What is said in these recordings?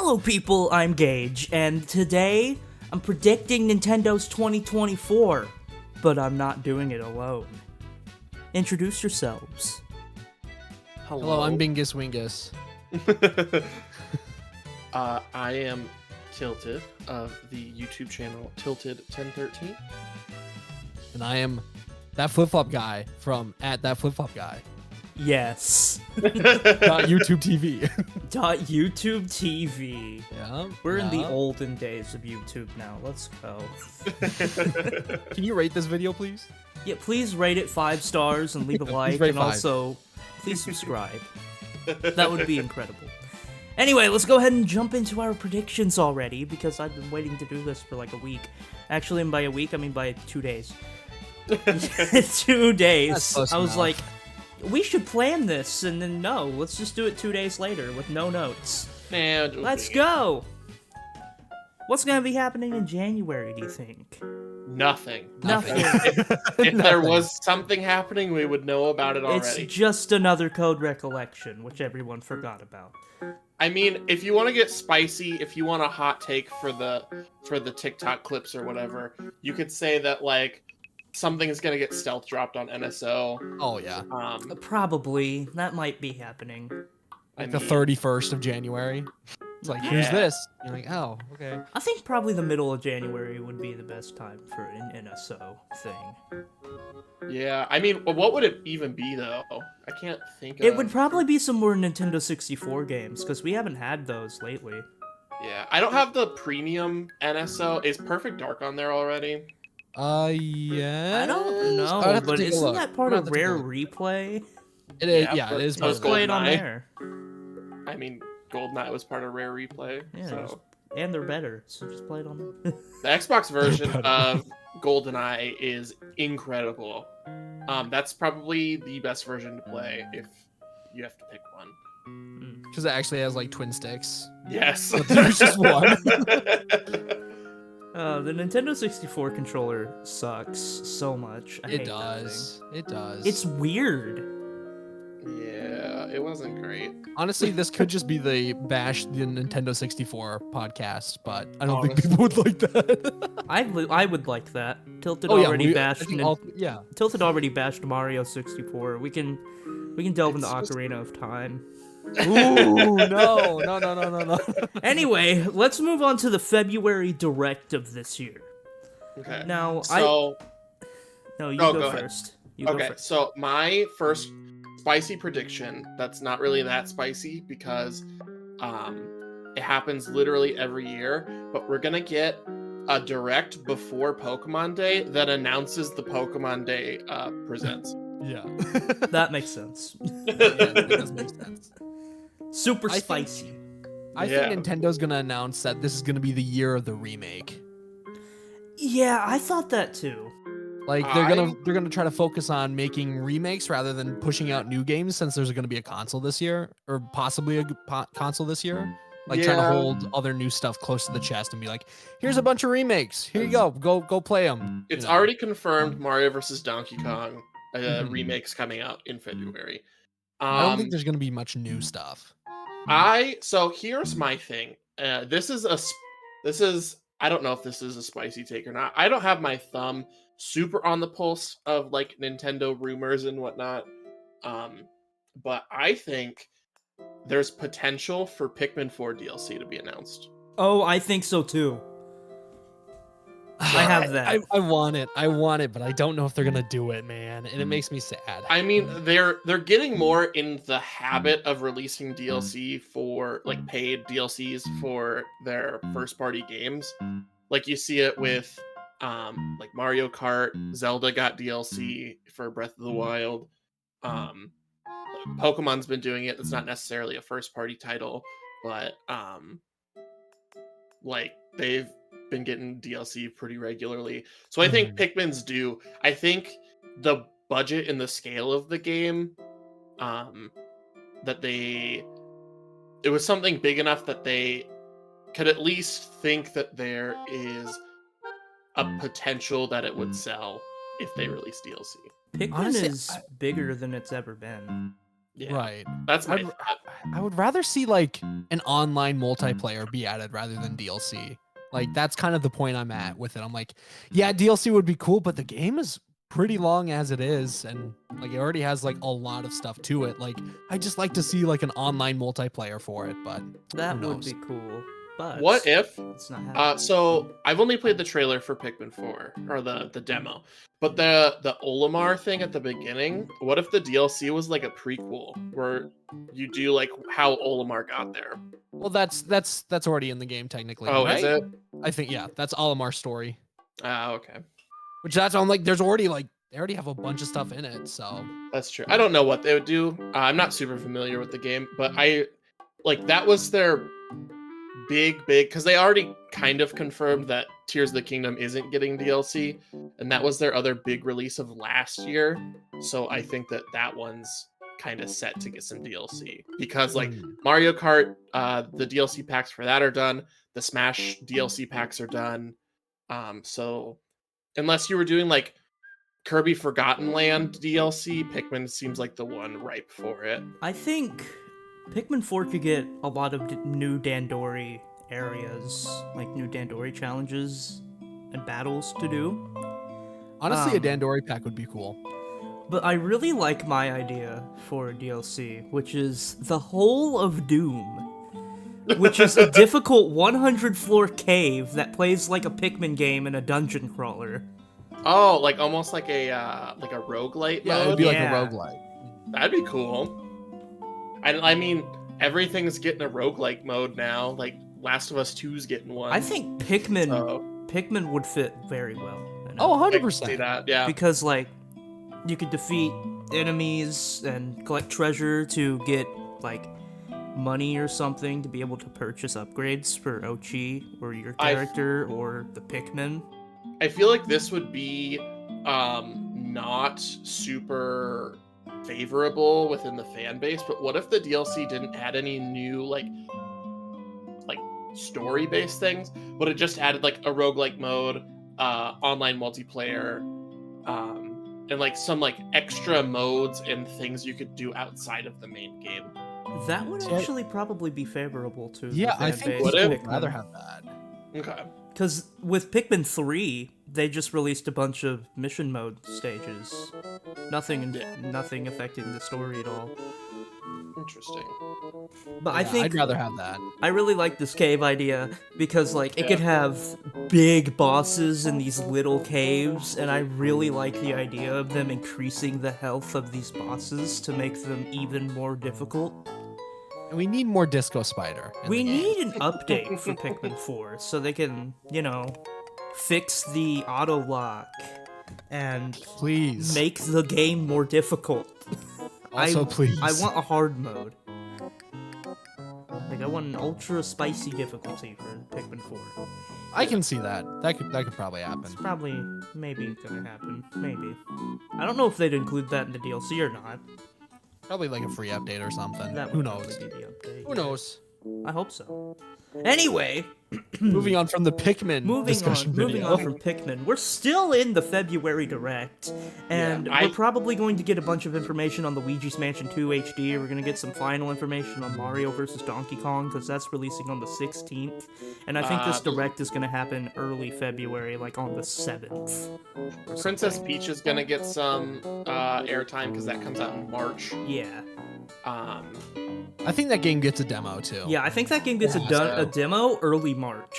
Hello people, I'm Gage, and today I'm predicting Nintendo's 2024, but I'm not doing it alone. Introduce yourselves. Hello, I'm Bingus Wingus. I am Tilted of the YouTube channel Tilted1013. And I am that flip-flop guy from @thatflipflopguy. Yes. YouTube TV. YouTube TV. Yeah. We're in the olden days of YouTube now. Let's go. Can you rate this video, please? Yeah, please rate it 5 stars and leave a like, rate and 5. also please subscribe. That would be incredible. Anyway, let's go ahead and jump into our predictions already, because I've been waiting to do this for like a week. Actually, and by a week, I mean by 2 days. 2 days. I was like, we should plan this, and then no, let's just do it 2 days later with no notes. Man, Let's go! What's gonna be happening in January, do you think? Nothing. Nothing. If there was something happening, we would know about it already. It's just another Code Recollection, which everyone forgot about. I mean, if you want to get spicy, if you want a hot take for the TikTok clips or whatever, you could say that like something is gonna get stealth dropped on NSO. Oh yeah. Probably. That might be happening. Like the 31st of January. It's like, here's this. You're like, oh, okay. I think probably the middle of January would be the best time for an NSO thing. Yeah, I mean, what would it even be though? I can't think of... It would probably be some more Nintendo 64 games, because we haven't had those lately. Yeah, I don't have the premium NSO. Is Perfect Dark on there already? Yeah. I don't know, but isn't that part of Rare Replay? It is, yeah, it is. Let's play it on there. I mean, GoldenEye was part of Rare Replay, Yeah, so... and they're better, so just play it on there. The Xbox version of GoldenEye is incredible. That's probably the best version to play if you have to pick one. Because it actually has like twin sticks. Yes. But there's just one. The Nintendo 64 controller sucks so much. I hate that thing. It does. It's weird. Yeah, it wasn't great. Honestly, this could just be the bash the Nintendo 64 podcast, but I don't think people would like that. I would like that. Tilted already bashed. Tilted already bashed Mario 64. We can delve into Ocarina of Time. Ooh, no. Anyway, let's move on to the February Direct of this year. Okay. Now, so... No, you go first. Okay, so my first spicy prediction, that's not really that spicy because it happens literally every year, but we're gonna get a Direct before Pokemon Day that announces the Pokemon Day presents. Yeah. That makes sense. It does make sense. Super spicy. I think Nintendo's gonna announce that this is gonna be the year of the remake. Yeah, I thought that too. Like they're gonna try to focus on making remakes rather than pushing out new games, since there's gonna be a console this year, or possibly a console this year. Like trying to hold other new stuff close to the chest and be like, here's a bunch of remakes. Here you go play them. It's already confirmed Mario vs. Donkey Kong remakes coming out in February. I don't think there's gonna be much new stuff. So here's my thing. This is I don't know if this is a spicy take or not. I don't have my thumb super on the pulse of like Nintendo rumors and whatnot. But I think there's potential for Pikmin 4 DLC to be announced. Oh, I think so too. I have that. I want it, but I don't know if they're gonna do it, man, and it makes me sad. I mean, they're getting more in the habit of releasing DLC for like paid DLCs for their first party games. Like you see it with like Mario Kart, Zelda got DLC for Breath of the Wild. Pokemon's been doing it. It's not necessarily a first party title, but like they've been getting DLC pretty regularly. So I think Pikmin's due. I think the budget and the scale of the game, it was something big enough that they could at least think that there is a potential that it would sell if they release DLC. Pikmin is bigger than it's ever been. Yeah, Right. that's my. I would rather see like an online multiplayer be added rather than DLC. Like that's kind of the point I'm at with it. I'm like, yeah, DLC would be cool, but the game is pretty long as it is, and like it already has like a lot of stuff to it. Like I just like to see like an online multiplayer for it, but That who would knows? be cool. But What if? it's not happening. So I've only played the trailer for Pikmin 4 or the demo, but the Olimar thing at the beginning. What if the DLC was like a prequel where you do like how Olimar got there? Well, that's already in the game technically, Oh, right? is it? I think yeah, that's Olimar's story. Ah, okay. Which that's I'm like, there's already like they already have a bunch of stuff in it, so That's true. I don't know what they would do. I'm not super familiar with the game, but I like that was their big because they already kind of confirmed that Tears of the Kingdom isn't getting DLC, and that was their other big release of last year. So I think that that one's kind of set to get some DLC because like Mario Kart, the DLC packs for that are done. The Smash DLC packs are done. So unless you were doing like Kirby Forgotten Land DLC, Pikmin seems like the one ripe for it. I think Pikmin 4 could get a lot of new Dandori areas, like new Dandori challenges and battles to do. honestly, a Dandori pack would be cool. But I really like my idea for a DLC, which is the Hole of Doom, which is a difficult 100-floor cave that plays like a Pikmin game in a dungeon crawler. Oh, like almost like a roguelite Yeah, it mode. would be like a Yeah. roguelite. That'd be cool. I mean, everything's getting a roguelike mode now. Like Last of Us 2's getting one. I think Pikmin So, Pikmin would fit very well. Oh, I can see 100%. that. Yeah. Because like you could defeat enemies and collect treasure to get like money or something to be able to purchase upgrades for Ochi or your character or the Pikmin. I feel like this would be not super favorable within the fan base, but what if the DLC didn't add any new like story based things, but it just added like a roguelike mode, online multiplayer, and like some like extra modes and things you could do outside of the main game. That would actually probably be favorable to Yeah, the fan I think base Would people it? would rather have that. Okay. Because with Pikmin 3, they just released a bunch of mission mode stages. Nothing affecting the story at all. Interesting. But I Yeah, think I'd rather have that. I really like this cave idea because like it could have big bosses in these little caves, and I really like the idea of them increasing the health of these bosses to make them even more difficult. And we need more Disco Spider. in We the game. need an update for Pikmin 4 so they can, fix the auto lock and Please. make the game more difficult. Also, please. I want a hard mode. Like I want an ultra spicy difficulty for Pikmin 4. I can see that. That could probably happen. It's probably maybe gonna happen. Maybe. I don't know if they'd include that in the DLC or not. Probably like a free update or something. That Who would knows? probably be the update. Who knows? I hope so. Anyway, Moving on from the Pikmin moving discussion video. on from Pikmin, we're still in the February Direct, and Yeah, we're probably going to get a bunch of information on the Luigi's Mansion 2 HD. We're gonna get some final information on Mario vs. Donkey Kong because that's releasing on the 16th, and I think this Direct is gonna happen early February, like on the 7th. Princess Peach is gonna get some airtime because that comes out in March. Yeah, I think that game gets a demo too. yeah. I think that game gets a demo early March.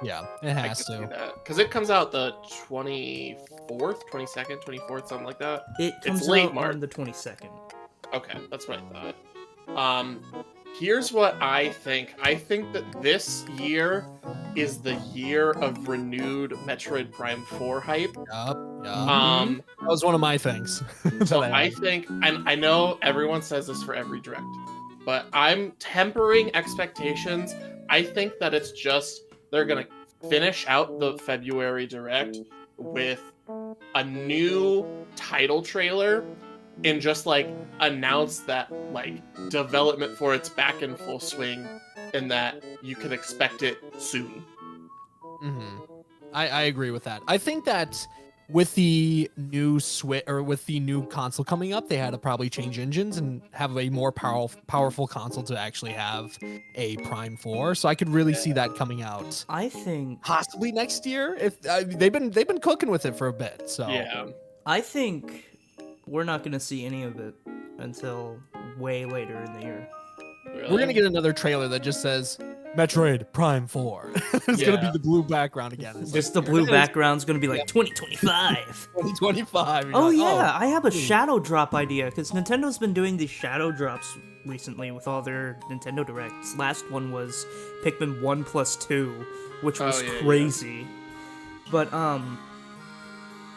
Yeah, it has to. Because it comes out the 24th, 22nd, 24th, something like that. It comes late out March. on the 22nd. Okay, that's what I thought. Here's what I think. I think that this year is the year of renewed Metroid Prime 4 hype. Yup. Um, That was one of my things. so that I think, and I know everyone says this for every direct, but I'm tempering expectations. I think that it's just they're gonna finish out the February direct with a new title trailer and just like announce that like development for it's back in full swing and that you can expect it soon. I agree with that. I think that with the new Switch or with the new console coming up, they had to probably change engines and have a more powerful console to actually have a Prime 4. So I could really see that coming out I think possibly next year. If they've been cooking with it for a bit, so Yeah. I think we're not gonna see any of it until way later in the year. Really? we're gonna get another trailer that just says Metroid Prime 4. It's gonna be Yeah. the blue background again. It's Just like, the blue here it is, background's gonna be like 2025. 2025. You're Oh like, yeah, I have a hmm. shadow drop idea because Nintendo's been doing these shadow drops recently with all their Nintendo Directs. Last one was Pikmin 1+2, which was Oh, yeah, crazy. But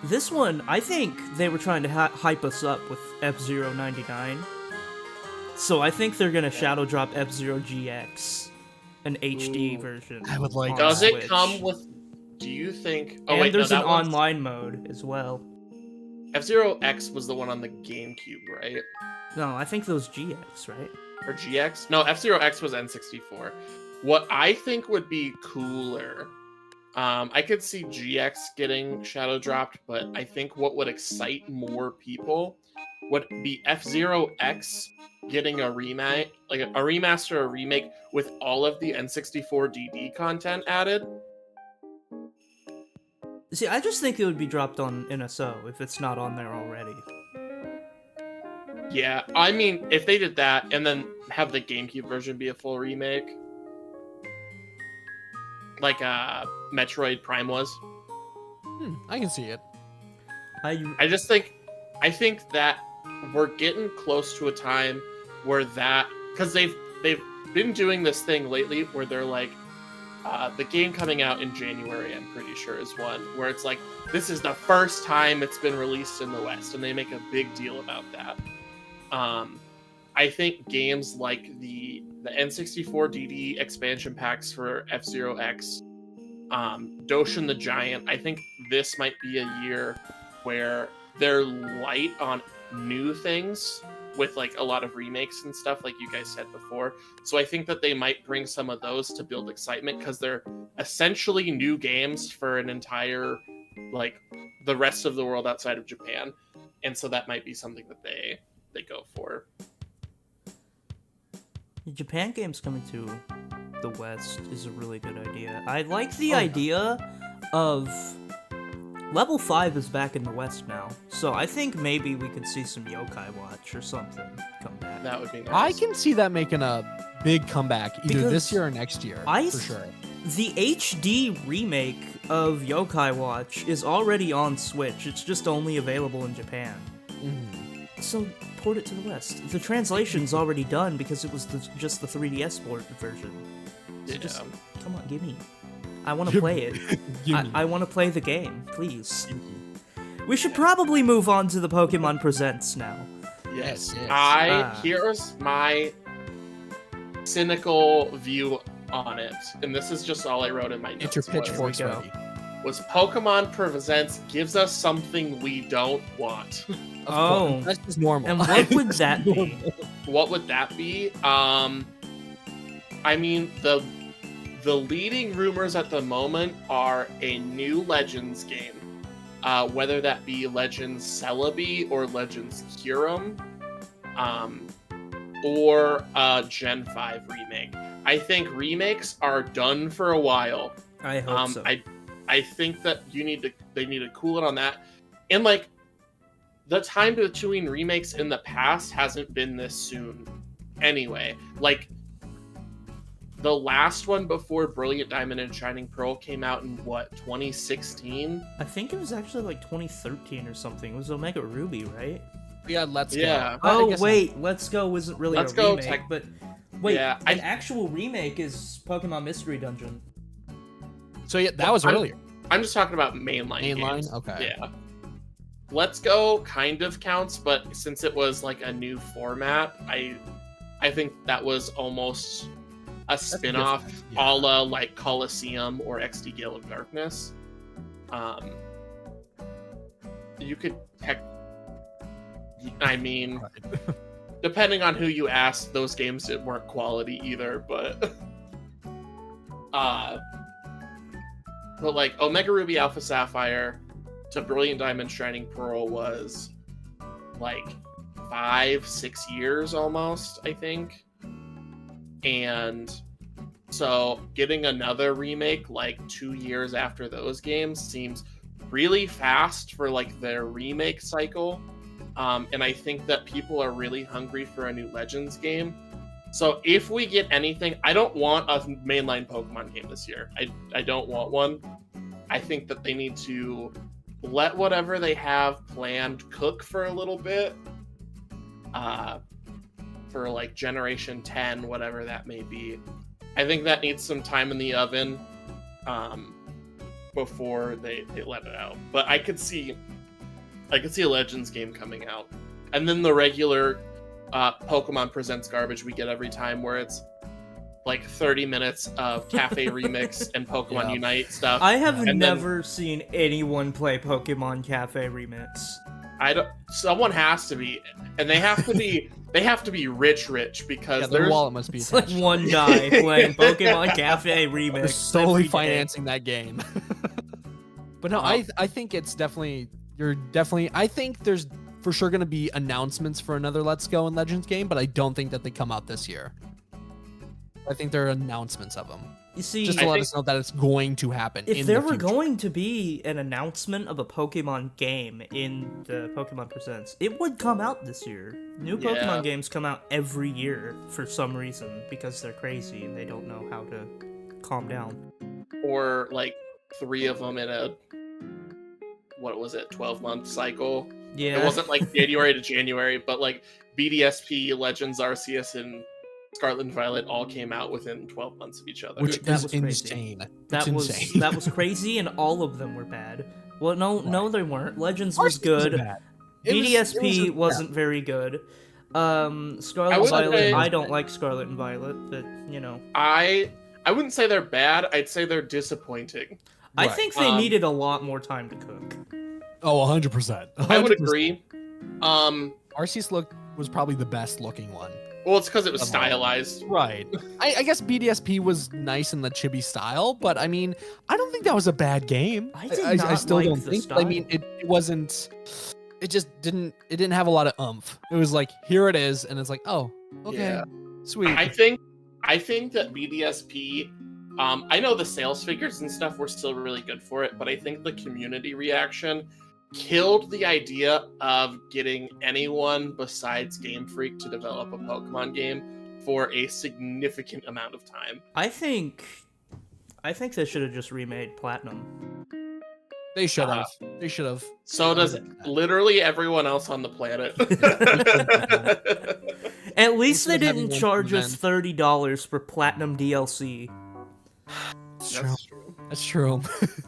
this one, I think they were trying to hype us up with F-Zero 99. So I think they're gonna shadow drop F-Zero GX, an HD Ooh. version. I would like on that. Does it Switch. come with? Do you think? Oh And wait, there's no, an that one's- online mode as well. F-Zero X was the one on the GameCube, right? No, I think those GX, right? Or GX? No, F-Zero X was N64. What I think would be cooler, I could see GX getting shadow dropped, but I think what would excite more people would be F-Zero X getting a remake, like a remaster or remake with all of the N64 DD content added. See, I just think it would be dropped on NSO if it's not on there already. Yeah, I mean, if they did that and then have the GameCube version be a full remake, like Metroid Prime was. I can see it. I think that we're getting close to a time where that, because they've been doing this thing lately where they're like, the game coming out in January, I'm pretty sure, is one where it's like, this is the first time it's been released in the West, and they make a big deal about that. I think games like the N64 DD expansion packs for F-Zero X, Doshin the Giant, I think this might be a year where they're light on new things with like a lot of remakes and stuff, like you guys said before. So I think that they might bring some of those to build excitement because they're essentially new games for an entire, like, the rest of the world outside of Japan. And so that might be something that they go for. Japan games coming to the West is a really good idea. I like the idea of Level 5 is back in the West now, so I think maybe we could see some Yokai Watch or something come back. That would be nice. I can see that making a big comeback either Because this year or next year, for sure. The HD remake of Yokai Watch is already on Switch. It's just only available in Japan. So port it to the West. The translation's already done because it was just the 3DS port version. So just come on, give me. I want to play it. I want to play the game, please. We should probably move on to the Pokemon Presents now. Yes. Yes. Here's my cynical view on it, and this is just all I wrote in my notes. Get your pitchforks Here we go. ready. Was Pokemon Presents gives us something we don't want. Oh. That's just normal. And what would that be? What would that be? I mean, the leading rumors at the moment are a new Legends game, whether that be Legends Celebi or Legends Kyurem, or a Gen 5 remake. I think remakes are done for a while. I hope so. I think that they need to cool it on that. And like, the time between remakes in the past hasn't been this soon anyway. Like, the last one before Brilliant Diamond and Shining Pearl came out in what, 2016? I think it was actually like 2013 or something. It was Omega Ruby, right? Yeah, Let's Yeah. Go. Oh, I guess wait, Let's Go wasn't really Let's a Go remake, but wait, Yeah, an actual remake is Pokemon Mystery Dungeon. So yeah, that was earlier. I'm just talking about mainline games. Mainline? Okay. Yeah. Let's Go kind of counts, but since it was like a new format, I think that was almost a spin-off, different, a la like Coliseum or XD Gale of Darkness. You could I mean, depending on who you ask, those games weren't quality either, but like Omega Ruby Alpha Sapphire, to Brilliant Diamond Shining Pearl was like 5-6 years almost, I think. And so getting another remake like 2 years after those games seems really fast for like their remake cycle. And I think that people are really hungry for a new Legends game. So if we get anything, I don't want a mainline Pokemon game this year. I don't want one. I think that they need to let whatever they have planned cook for a little bit. For like Generation 10, whatever that may be. I think that needs some time in the oven before they let it out. But I could see a Legends game coming out. And then the regular Pokemon Presents garbage we get every time, where it's like 30 minutes of Cafe Remix and Pokemon Unite stuff. I have never seen anyone play Pokemon Cafe Remix. Someone has to be, and they have to be rich because their wallet must be it's like one guy playing Pokemon Cafe Remix. They're solely financing that game. But no, I think it's definitely I think there's for sure going to be announcements for another Let's Go and Legends game, but I don't think that they come out this year. I think there are announcements of them. You see, just to let us know that it's going to happen. If there were going to be an announcement of a Pokemon game in the Pokemon Presents, it would come out this year. New Pokemon games come out every year for some reason because they're crazy and they don't know how to calm down. Or like 3 of them in a 12-month cycle. Yeah. It wasn't like January to January, but like BDSP, Legends, Arceus, and Scarlet and Violet all came out within 12 months of each other. Which is insane. That was crazy, and all of them were bad. Well, no, they weren't. Legends was good. BDSP wasn't very good. Scarlet and Violet, I don't like Scarlet and Violet, but you know. I wouldn't say they're bad. I'd say they're disappointing. I think they needed a lot more time to cook. Oh, 100%. I would agree. Arceus was probably the best looking one. Well, it's because it was stylized. Right. I guess BDSP was nice in the chibi style, but I mean, I don't think that was a bad game. I still don't think. I mean, it wasn't. It just didn't. It didn't have a lot of oomph. It was like, here it is, and it's like, oh, okay, sweet. I think that BDSP. I know the sales figures and stuff were still really good for it, but I think the community reaction killed the idea of getting anyone besides Game Freak to develop a Pokemon game for a significant amount of time. I think they should have just remade Platinum. They should have. They should have. So does literally everyone else on the planet. At least they didn't charge us $30 for Platinum DLC. That's true.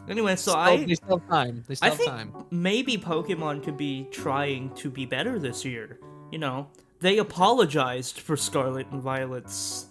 Anyway, so they still have time. I think maybe Pokemon could be trying to be better this year. You know, they apologized for Scarlet and Violet's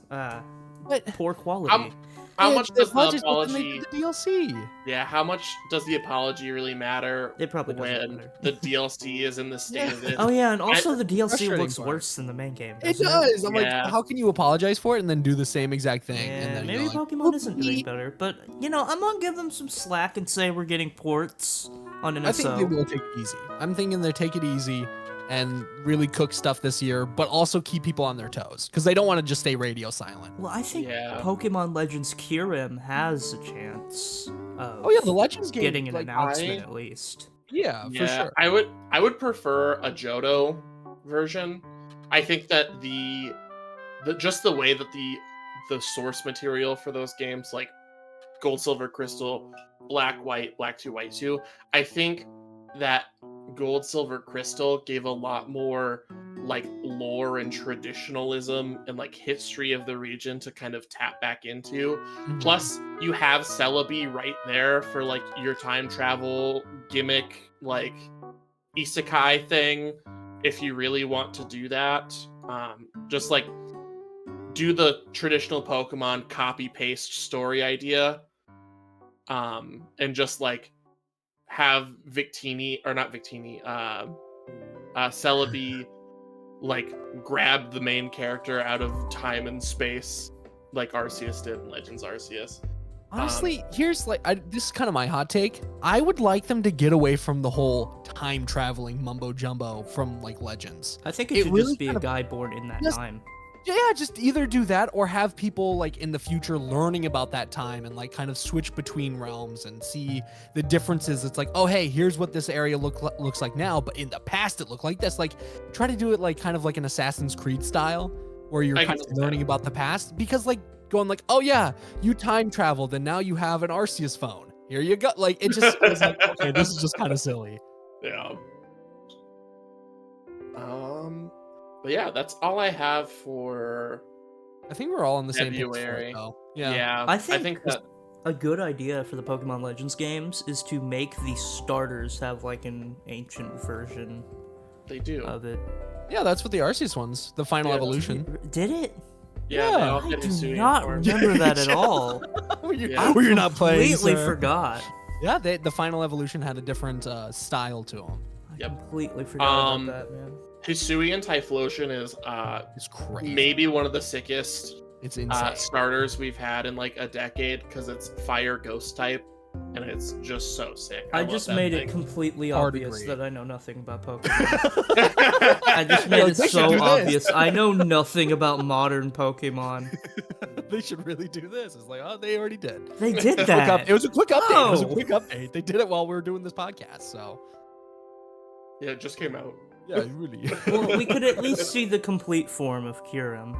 poor quality. How much does the apology? The DLC. Yeah, how much does the apology really matter? It probably when the DLC is in the state of it. Oh yeah, and also the DLC looks worse than the main game. It does. I'm like, how can you apologize for it and then do the same exact thing? Yeah, and then maybe Pokemon isn't doing better, but you know, I'm gonna give them some slack and say we're getting ports on NSO. I think they will take it easy. I'm thinking they take it easy and really cook stuff this year, but also keep people on their toes because they don't want to just stay radio silent. Well, I think Pokemon Legends Kyurem has a chance of the Legends game getting an announcement at least. Yeah, for sure. I would prefer a Johto version. I think that the just the way that the source material for those games, like Gold, Silver, Crystal, Black, White, Black 2, White 2, I think that Gold, Silver, Crystal gave a lot more like lore and traditionalism and like history of the region to kind of tap back into. Mm-hmm. Plus, you have Celebi right there for like your time travel gimmick, like isekai thing. If you really want to do that, just like do the traditional Pokemon copy paste story idea, and just like have Celebi like grab the main character out of time and space like Arceus did in Legends Arceus. Honestly, here's this is kind of my hot take. I would like them to get away from the whole time traveling mumbo jumbo from like Legends. I think it should really just be a kind of- guy born in that Just- time. Yeah, just either do that or have people like in the future learning about that time and like kind of switch between realms and see the differences. It's like, oh, hey, here's what this area looks like now, but in the past it looked like this. Like, try to do it like kind of like an Assassin's Creed style where you're I kind can of see learning about the past, because like going like, oh yeah, you time traveled and now you have an Arceus phone. Here you go. Like, it just feels like, okay, this is just kind of silly. Yeah. But yeah, that's all I have for I think we're all on the same page for February. it, though. Yeah. I think that a good idea for the Pokemon Legends games is to make the starters have like an ancient version they do. of it. Yeah, that's what the Arceus ones, the final Yeah. evolution. Did it? Yeah, they all I get do Hisuian not forms. remember that at all. Were you, Yeah. were you not playing? Completely sir? forgot. Yeah, the final evolution had a different style to them. I Yep. completely forgot Um, about that, man. Hisuian Typhlosion is It's crazy. maybe one of the sickest It's insane. starters we've had in like a decade, because it's fire ghost type, and it's just so sick. I love just that made it thing. completely Hard obvious agree. that I know nothing about Pokemon. I just made Like, it they should so do this. obvious. I know nothing about modern Pokemon. They should really do this. It's like, oh, they already did. They did Quick that. it was a quick update. It was a Oh. quick update. They did it while we were doing this podcast. So Yeah, it just came out. yeah, really. Well, we could at least see the complete form of Kyurem.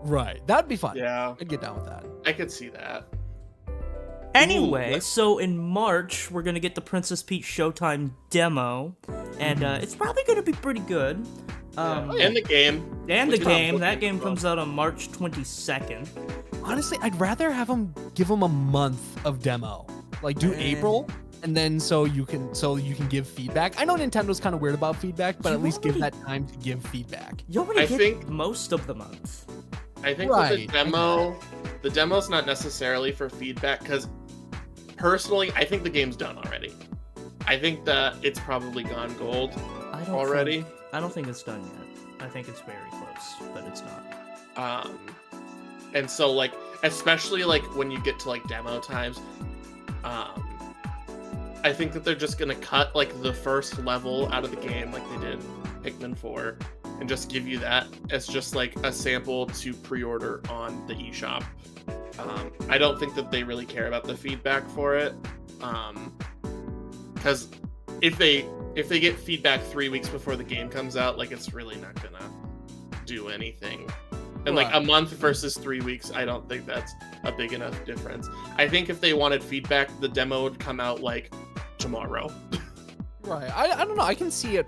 Right. That'd be fun. Yeah, I'd get down with that. I could see that. Anyway, Ooh. so in March, we're going to get the Princess Peach Showtime demo, and it's probably going to be pretty good. And the game. And which the is not game. That looking game well. comes out on March 22nd. Honestly, I'd rather have them give them a month of demo. Like do April, and then so you can give feedback. I know Nintendo's kind of weird about feedback, but You at least give already- that time to give feedback. You already I get think- most of the month. I think with Right, the demo's not necessarily for feedback, because personally, I think the game's done already. I think that it's probably gone gold I don't already. I don't think it's done yet. I think it's very close, but it's not. And so like, especially like when you get to like demo times, I think that they're just gonna cut like the first level out of the game like they did Pikmin 4 and just give you that as just like a sample to pre-order on the eShop. I don't think that they really care about the feedback for it, because if they get feedback 3 weeks before the game comes out, like it's really not gonna do anything. And like a Right. month versus 3 weeks, I don't think that's a big enough difference. I think if they wanted feedback, the demo would come out like tomorrow. Right. I don't know. I can see it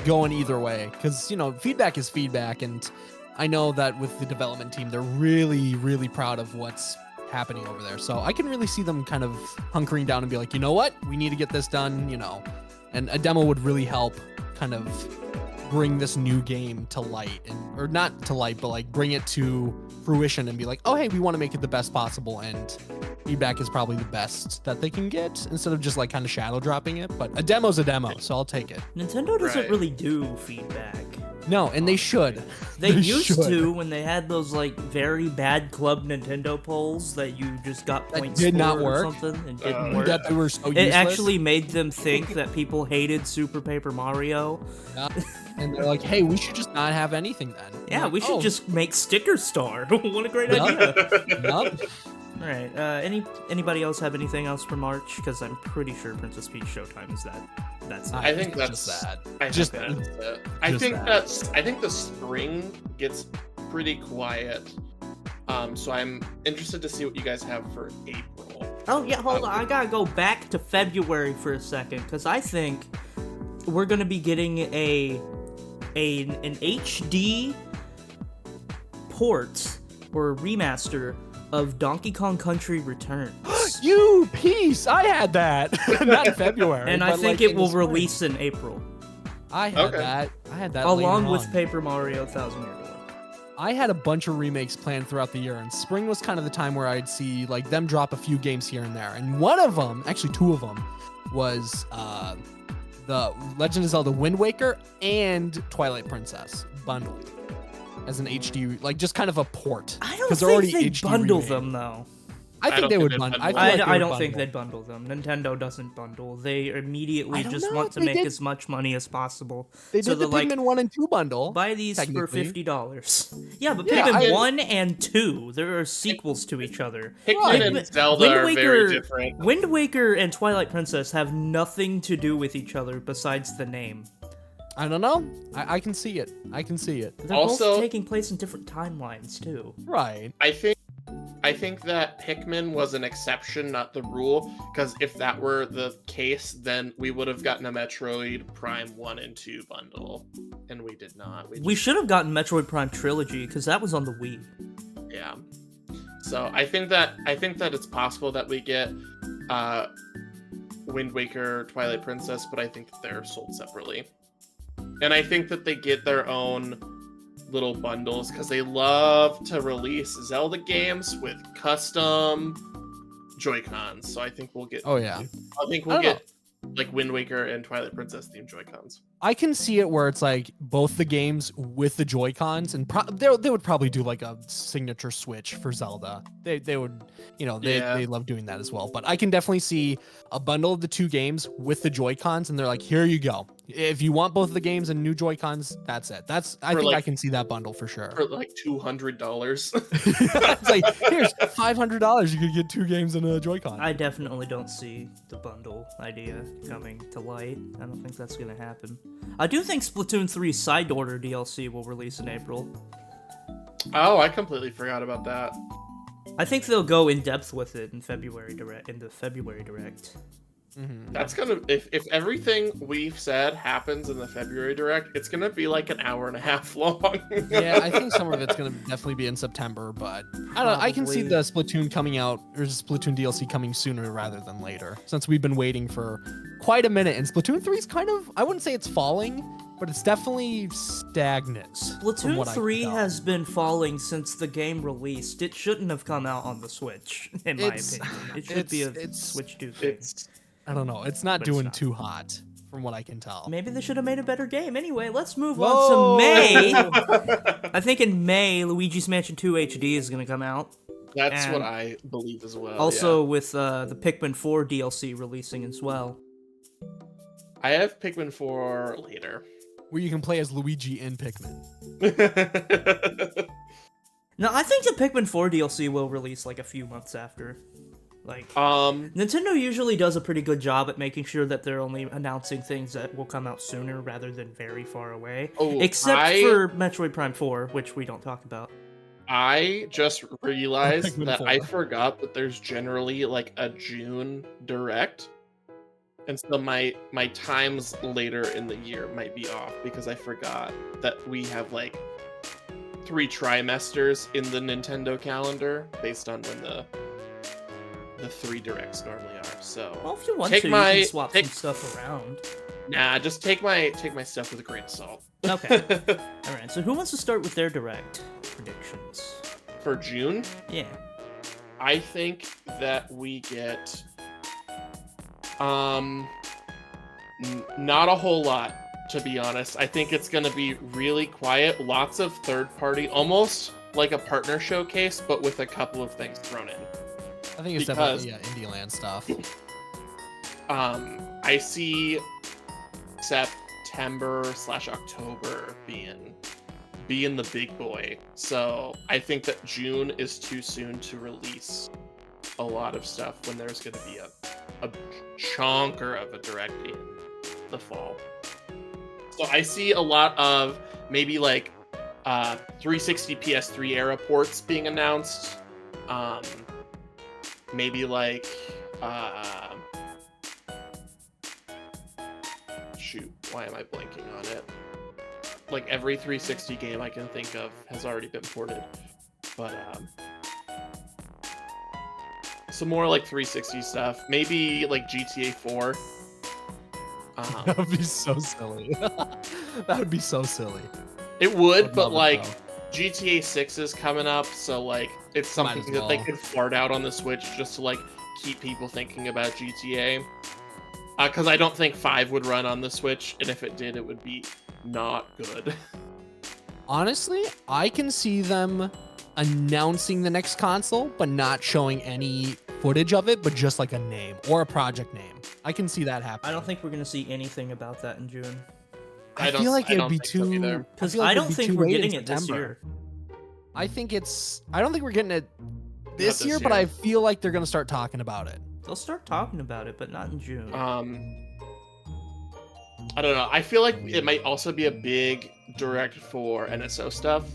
going either way because feedback is feedback, and I know that with the development team, they're really, really proud of what's happening over there. So I can really see them kind of hunkering down and be like, you know what, we need to get this done. And a demo would really help kind of bring this new game to light, or not to light, but like bring it to fruition and be like, oh, hey, we want to make it the best possible, and feedback is probably the best that they can get instead of just like kind of shadow dropping it. But a demo's a demo, so I'll take it. Nintendo doesn't Right. really do feedback. No, and they should. They used should. to when they had those like very bad Club Nintendo polls that you just got That points did for not or work. something and didn't Oh, work. That they were so It useless. actually made them think that people hated Super Paper Mario. Yeah. And they're like, hey, we should just not have anything then. I'm Yeah, like, we should "Oh, just make Sticker Star. What a great Yeah. idea! yup." All right. Anybody else have anything else for March? Because I'm pretty sure Princess Peach Showtime is that. That's I think it's that's just that. I Just think that's it. just I think the spring gets pretty quiet. So I'm interested to see what you guys have for April. Oh yeah, hold on. I gotta go back to February for a second because I think we're gonna be getting an HD port or remaster of Donkey Kong Country Returns. You piece! I had that. Not in February. And I but, think like, it in the will spring. release in April, I had Okay. that. I had that along later with on. Paper Mario Thousand Year Door. I had a bunch of remakes planned throughout the year, and spring was kind of the time where I'd see like them drop a few games here and there. And one of them, actually two of them, was the Legend of Zelda Wind Waker and Twilight Princess bundled as an HD, like just kind of a port. I don't 'Cause they're think already they HD bundle remade. them though. I think they would bundle. I don't think they'd bundle them. Nintendo doesn't bundle. They immediately just want to make as much money as possible. They did the Pikmin 1 and 2 bundle. Buy these for $50. Yeah, but Pikmin 1 and 2, there are sequels to each other. Pikmin and Zelda are very different. Wind Waker and Twilight Princess have nothing to do with each other besides the name. I don't know. I can see it. They're also both taking place in different timelines, too. Right. I think that Pikmin was an exception, not the rule, because if that were the case, then we would have gotten a Metroid Prime 1 and 2 bundle, and we did not. We should have gotten Metroid Prime Trilogy, because that was on the Wii. Yeah. So I think that it's possible that we get Wind Waker, Twilight Princess, but I think that they're sold separately. And I think that they get their own little bundles because they love to release Zelda games with custom Joy-Cons. So I think we'll get. Oh yeah. I think we'll get like Wind Waker and Twilight Princess themed Joy-Cons. I can see it where it's like both the games with the Joy-Cons, and they would probably do like a signature Switch for Zelda. They would, they love doing that as well. But I can definitely see a bundle of the two games with the Joy-Cons, and they're like, here you go. If you want both of the games and new Joy-Cons, that's it. I think I can see that bundle for sure. For like $200. It's like, here's $500. You could get two games and a Joy-Con. I definitely don't see the bundle idea coming to light. I don't think that's gonna happen. I do think Splatoon 3 Side Order DLC will release in April. Oh, I completely forgot about that. I think they'll go in depth with it in the February Direct. Mm-hmm. That's gonna if everything we've said happens in the February Direct, it's gonna be like an hour and a half long. Yeah, I think some of it's gonna definitely be in September, but I don't know. I can see the Splatoon coming out, or Splatoon DLC coming sooner rather than later, since we've been waiting for quite a minute. And Splatoon 3 is kind of, I wouldn't say it's falling, but it's definitely stagnant. Splatoon 3 has been falling since the game released. It shouldn't have come out on the Switch, in my opinion. It should be a Switch 2 thing. I don't know. It's not doing too hot, from what I can tell. Maybe they should have made a better game. Anyway, let's move on to May. I think in May, Luigi's Mansion 2 HD is going to come out. That's what I believe as well. Also, with the Pikmin 4 DLC releasing as well. I have Pikmin 4 later. Where you can play as Luigi in Pikmin. No, I think the Pikmin 4 DLC will release like a few months after. Nintendo usually does a pretty good job at making sure that they're only announcing things that will come out sooner rather than very far away. Except for Metroid Prime 4, which we don't talk about. I just realized that I forgot that there's generally like a June Direct. And so my times later in the year might be off because I forgot that we have like 3 trimesters in the Nintendo calendar based on when the 3 directs normally are. So well, if you want you can swap some stuff around. Nah, just take my stuff with a grain of salt. Okay. All right. So who wants to start with their direct predictions for June? Yeah. I think that we get not a whole lot, to be honest. I think it's going to be really quiet. Lots of third party, almost like a partner showcase, but with a couple of things thrown in. I think it's definitely Indie Land stuff. I see September/October being the big boy. So I think that June is too soon to release a lot of stuff when there's going to be a chonker of a direct in the fall. So I see a lot of maybe like 360 PS3 era ports being announced. Maybe like shoot, why am I blanking on it? Like every 360 game I can think of has already been ported, but some more like 360 stuff. Maybe like GTA 4. That would be so silly. That would be so silly. It would, but like GTA 6 is coming up, so like it's something that they could fart out on the Switch just to like keep people thinking about GTA. Because I don't think 5 would run on the Switch, and if it did, it would be not good. Honestly, I can see them announcing the next console, but not showing any footage of it, but just like a name or a project name. I can see that happening. I don't think we're gonna see anything about that in June. I feel like it'd be think so too. either. Because feel like I it'd don't be think too we're late in getting it this September. year. I don't think we're getting it this this year, but year. I feel like they're gonna start talking about it. They'll start talking about it, but not in June. I don't know. I feel like it might also be a big direct for NSO stuff.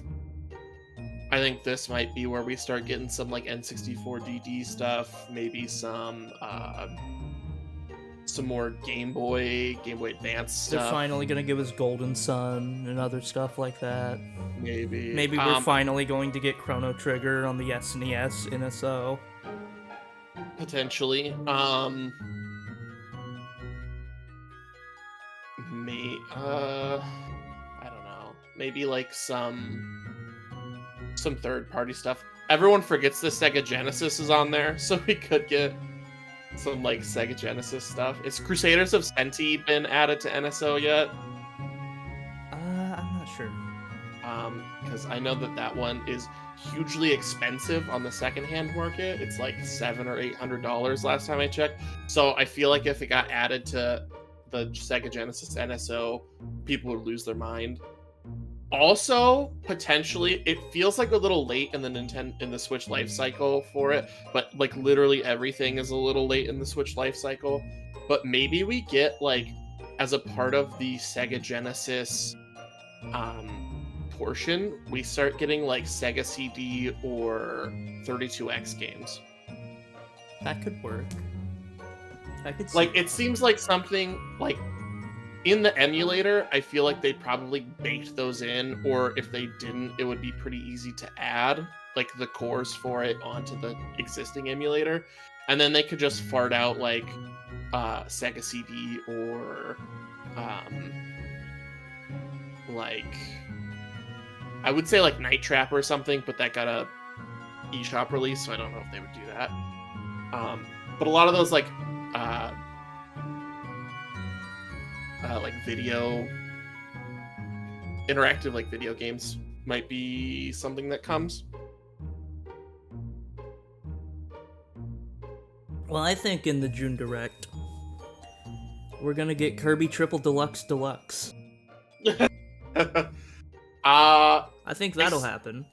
I think this might be where we start getting some like N64 DD stuff, maybe some more Game Boy Advance They're stuff. finally gonna give us Golden Sun and other stuff like that. Maybe We're finally going to get Chrono Trigger on the SNES NSO. potentially. I don't know. Maybe like some third-party stuff. Everyone forgets the Sega Genesis is on there, so we could get some like Sega Genesis stuff. Is Crusaders of Senti been added to NSO yet? I'm not sure. Because I know that one is hugely expensive on the secondhand market. It's like $700 or $800 last time I checked. So I feel like if it got added to the Sega Genesis NSO, people would lose their mind. Also, potentially, it feels like a little late in the Switch life cycle for it, but like literally everything is a little late in the Switch life cycle. But maybe we get like as a part of the Sega Genesis portion, we start getting like Sega CD or 32X games. That could work. I could see. Like, it seems like something like in the emulator, I feel like they probably baked those in, or if they didn't, it would be pretty easy to add like the cores for it onto the existing emulator, and then they could just fart out like Sega CD or like I would say like Night Trap or something, but that got a eShop release, so I don't know if they would do that. But a lot of those like video interactive like video games might be something that comes. Well, I think in the June Direct, we're gonna get Kirby Triple Deluxe Deluxe. I think that'll happen.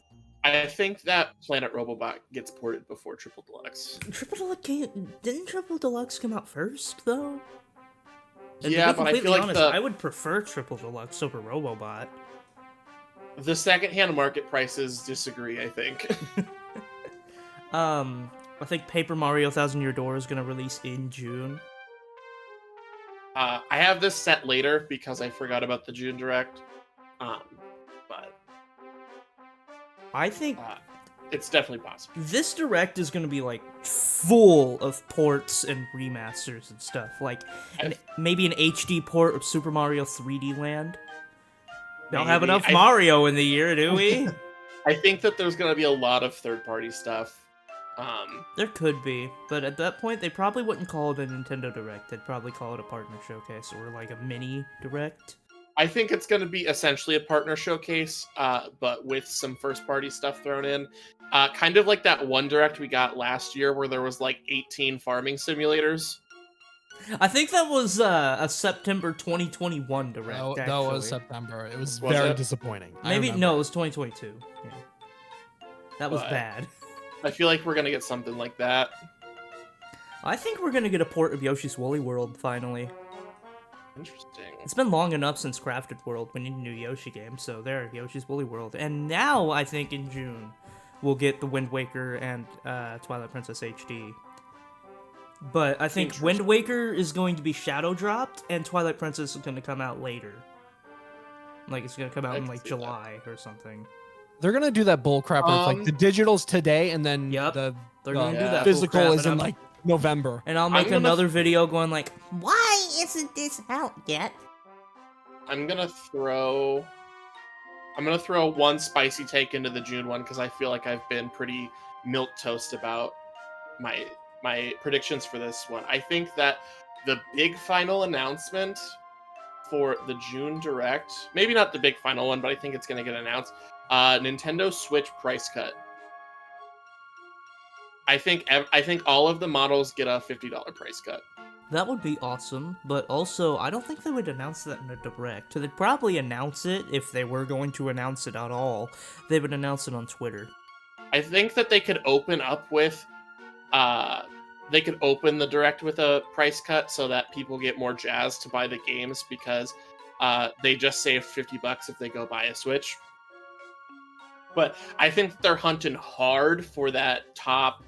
I think that Planet Robobot gets ported before Triple Deluxe. Didn't Triple Deluxe come out first, though? And Yeah, to be but I feel completely like honest, I would prefer Triple Deluxe over Robobot. The secondhand market prices disagree, I think. I think Paper Mario Thousand Year Door is gonna release in June. I have this set later because I forgot about the June Direct. But I think it's definitely possible. this Direct is gonna be like full of ports and remasters and stuff. Like maybe an HD port of Super Mario 3D Land. Don't have enough Mario in the year, do we? I think that there's gonna be a lot of third-party stuff. There could be, but at that point, they probably wouldn't call it a Nintendo Direct. They'd probably call it a partner showcase or like a mini Direct. I think it's going to be essentially a partner showcase, but with some first-party stuff thrown in. Kind of like that one Direct we got last year where there was like 18 farming simulators. I think that was a September 2021 Direct, That was September. It was very disappointing. Maybe, no, it was 2022. Yeah. That was bad. I feel like we're going to get something like that. I think we're going to get a port of Yoshi's Woolly World, finally. Interesting. It's been long enough since Crafted World. We need a new Yoshi game, so there, Yoshi's Woolly World. And now, I think in June, we'll get the Wind Waker and Twilight Princess HD. But I think Wind Waker is going to be shadow dropped, and Twilight Princess is going to come out later. Like, it's going to come out in, like, July or something. They're going to do that bull crap where it's like the digital's today, and then they're gonna do that physical is in, like, November. And I'll make another video going like, why isn't this out yet? I'm gonna throw one spicy take into the June one because I feel like I've been pretty milquetoast about my predictions for this one. I think that the big final announcement for the June Direct, maybe not the big final one, but I think it's gonna get announced. Nintendo Switch price cut. I think all of the models get a $50 price cut. That would be awesome, but also, I don't think they would announce that in a direct. They'd probably announce it, if they were going to announce it at all, they would announce it on Twitter. I think that they could open up with, they could open the direct with a price cut so that people get more jazzed to buy the games because they just save $50 if they go buy a Switch. But I think they're hunting hard for that top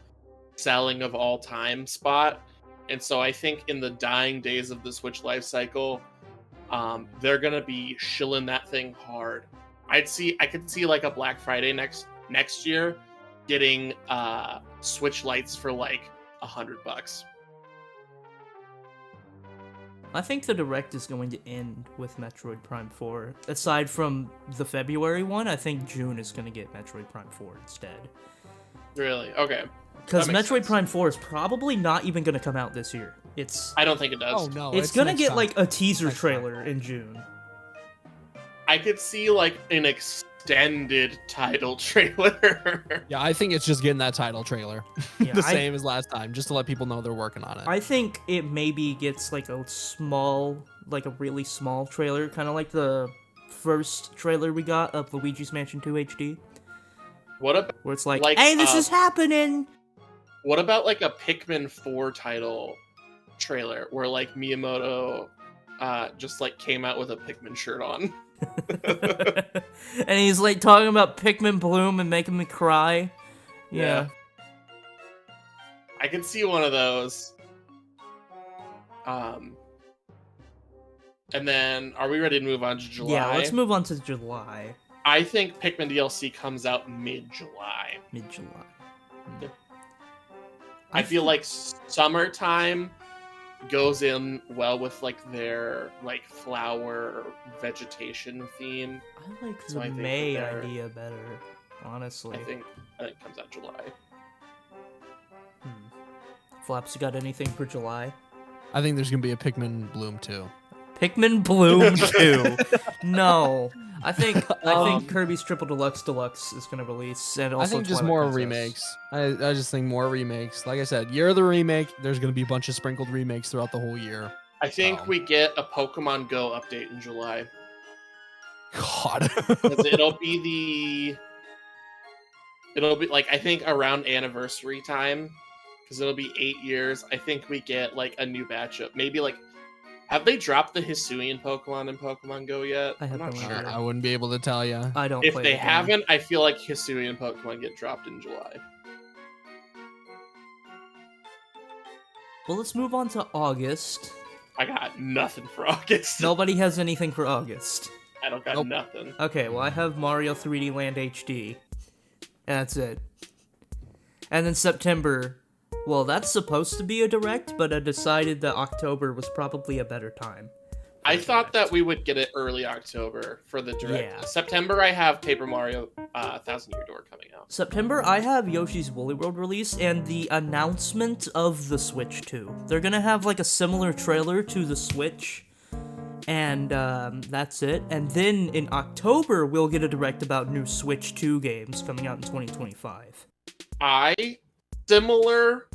selling of all time spot. And so I think in the dying days of the Switch life cycle, they're gonna be shilling that thing hard. I could see like a Black Friday next year getting Switch Lites for like $100. I think the direct is going to end with Metroid Prime 4. Aside from the February one, I think June is going to get Metroid Prime 4 instead. Really? Okay. Because Metroid sense. Prime 4 is probably not even going to come out this year. I don't think it does. Oh no, It's going to next get time. like a teaser Next trailer in June. I could see like an extended title trailer. Yeah, I think it's just getting that title trailer, Yeah, the same as last time, just to let people know they're working on it. I think it maybe gets like a really small trailer, kind of like the first trailer we got of Luigi's Mansion 2 HD, What about where it's like Like, hey, this is happening! like a Pikmin 4 title trailer where like Miyamoto just like came out with a Pikmin shirt on? And he's like talking about Pikmin Bloom and making me cry. Yeah. I can see one of those. And then are we ready to move on to July? Yeah, let's move on to July. I think Pikmin DLC comes out mid-July. Mid-July. Yeah. I feel like summertime goes in well with like their like flower vegetation theme. I like So the I think May that they're- idea better, honestly. I think it comes out July. Flaps, you got anything for July? I think there's gonna be a Pikmin Bloom too. Pikmin Bloom 2. No. I think Kirby's Triple Deluxe is gonna release, and also I think just Twilight more Princess. remakes. I just think more remakes. Like I said, year of the remake. There's gonna be a bunch of sprinkled remakes throughout the whole year. I think we get a Pokemon Go update in July. God. 'Cause it'll be like I think around anniversary time, because it'll be 8 years. I think we get like a new batch of maybe like. Have they dropped the Hisuian Pokemon in Pokemon Go yet? I have I'm not no sure. idea. I wouldn't be able to tell you. I don't If play they the game. haven't, I feel like Hisuian Pokemon get dropped in July. Well, let's move on to August. I got nothing for August. Nobody has anything for August. I don't got Nope. nothing. Okay, well, I have Mario 3D Land HD. And that's it. And then September, well, that's supposed to be a direct, but I decided that October was probably a better time. I thought that we would get it early October for the direct. Yeah. September, I have Paper Mario Thousand Year Door coming out. September, I have Yoshi's Woolly World release and the announcement of the Switch 2. They're gonna have like a similar trailer to the Switch, and that's it. And then in October, we'll get a direct about new Switch 2 games coming out in 2025. Similar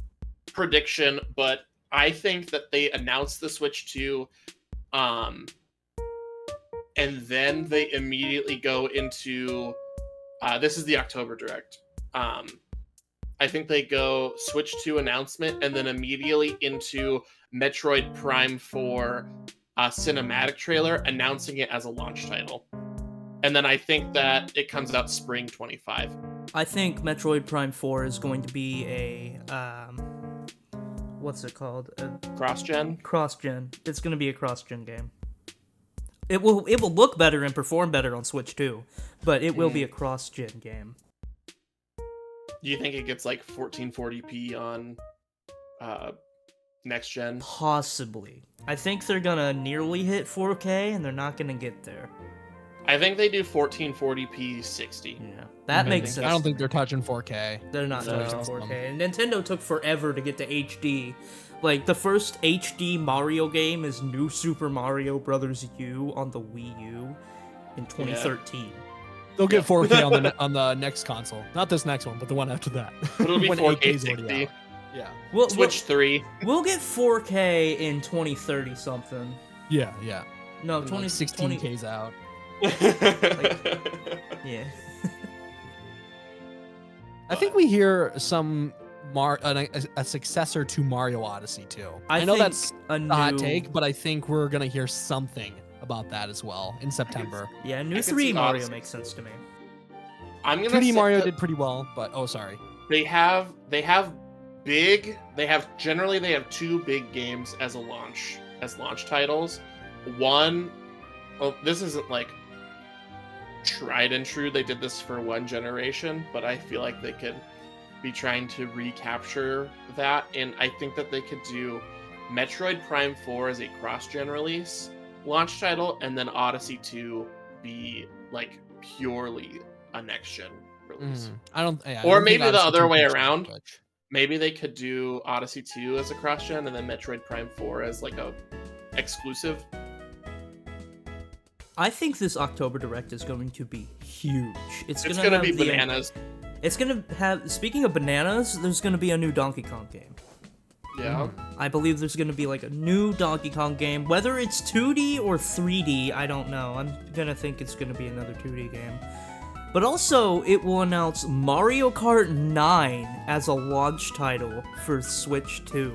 prediction, but I think that they announced the Switch 2, and then they immediately go into this is the October direct. I think they go Switch 2 announcement and then immediately into Metroid Prime 4 cinematic trailer announcing it as a launch title. And then I think that it comes out spring 25. I think Metroid Prime 4 is going to be a what's it called? A Cross-gen? cross-gen. It's going to be a cross-gen game. It will look better and perform better on Switch 2, but it will be a cross-gen game. Do you think it gets like 1440p on next gen? Possibly. I think they're gonna nearly hit 4K, and they're not gonna get there. I think they do 1440p 60. Yeah, that makes sense. I don't think they're touching 4K. They're not No. touching 4K. And Nintendo took forever to get to HD. Like, the first HD Mario game is New Super Mario Bros. U on the Wii U in 2013. They'll get 4K on the next console, not this next one, but the one after that. But it'll be when 4K 8K is 60. already out. Yeah. Switch 3. We'll get 4K in 2030 something. Yeah. No, When, 2016 16K's out. Yeah. I think we hear some a successor to Mario Odyssey too. I know think that's a hot take, but I think we're gonna hear something about that as well in September. Yeah, new I could 3D see Mario Odyssey. makes sense to me. I'm gonna 2D say Mario that did pretty well, but sorry. They have generally they have 2 big games as launch titles. One, well, this isn't like tried and true. They did this for 1 generation, but I feel like they could be trying to recapture that, and I think that they could do Metroid Prime 4 as a cross-gen release launch title, and then Odyssey 2 be like purely a next-gen release. Or maybe the Odyssey other 2 way comes to around. Switch. Maybe they could do Odyssey 2 as a cross-gen, and then Metroid Prime 4 as like a exclusive. I think this October Direct is going to be huge. It's gonna have be the- bananas. It's gonna have. Speaking of bananas, there's gonna be a new Donkey Kong game. Yeah. I believe there's gonna be like a new Donkey Kong game. Whether it's 2D or 3D, I don't know. I'm gonna think it's gonna be another 2D game. But also, it will announce Mario Kart 9 as a launch title for Switch 2.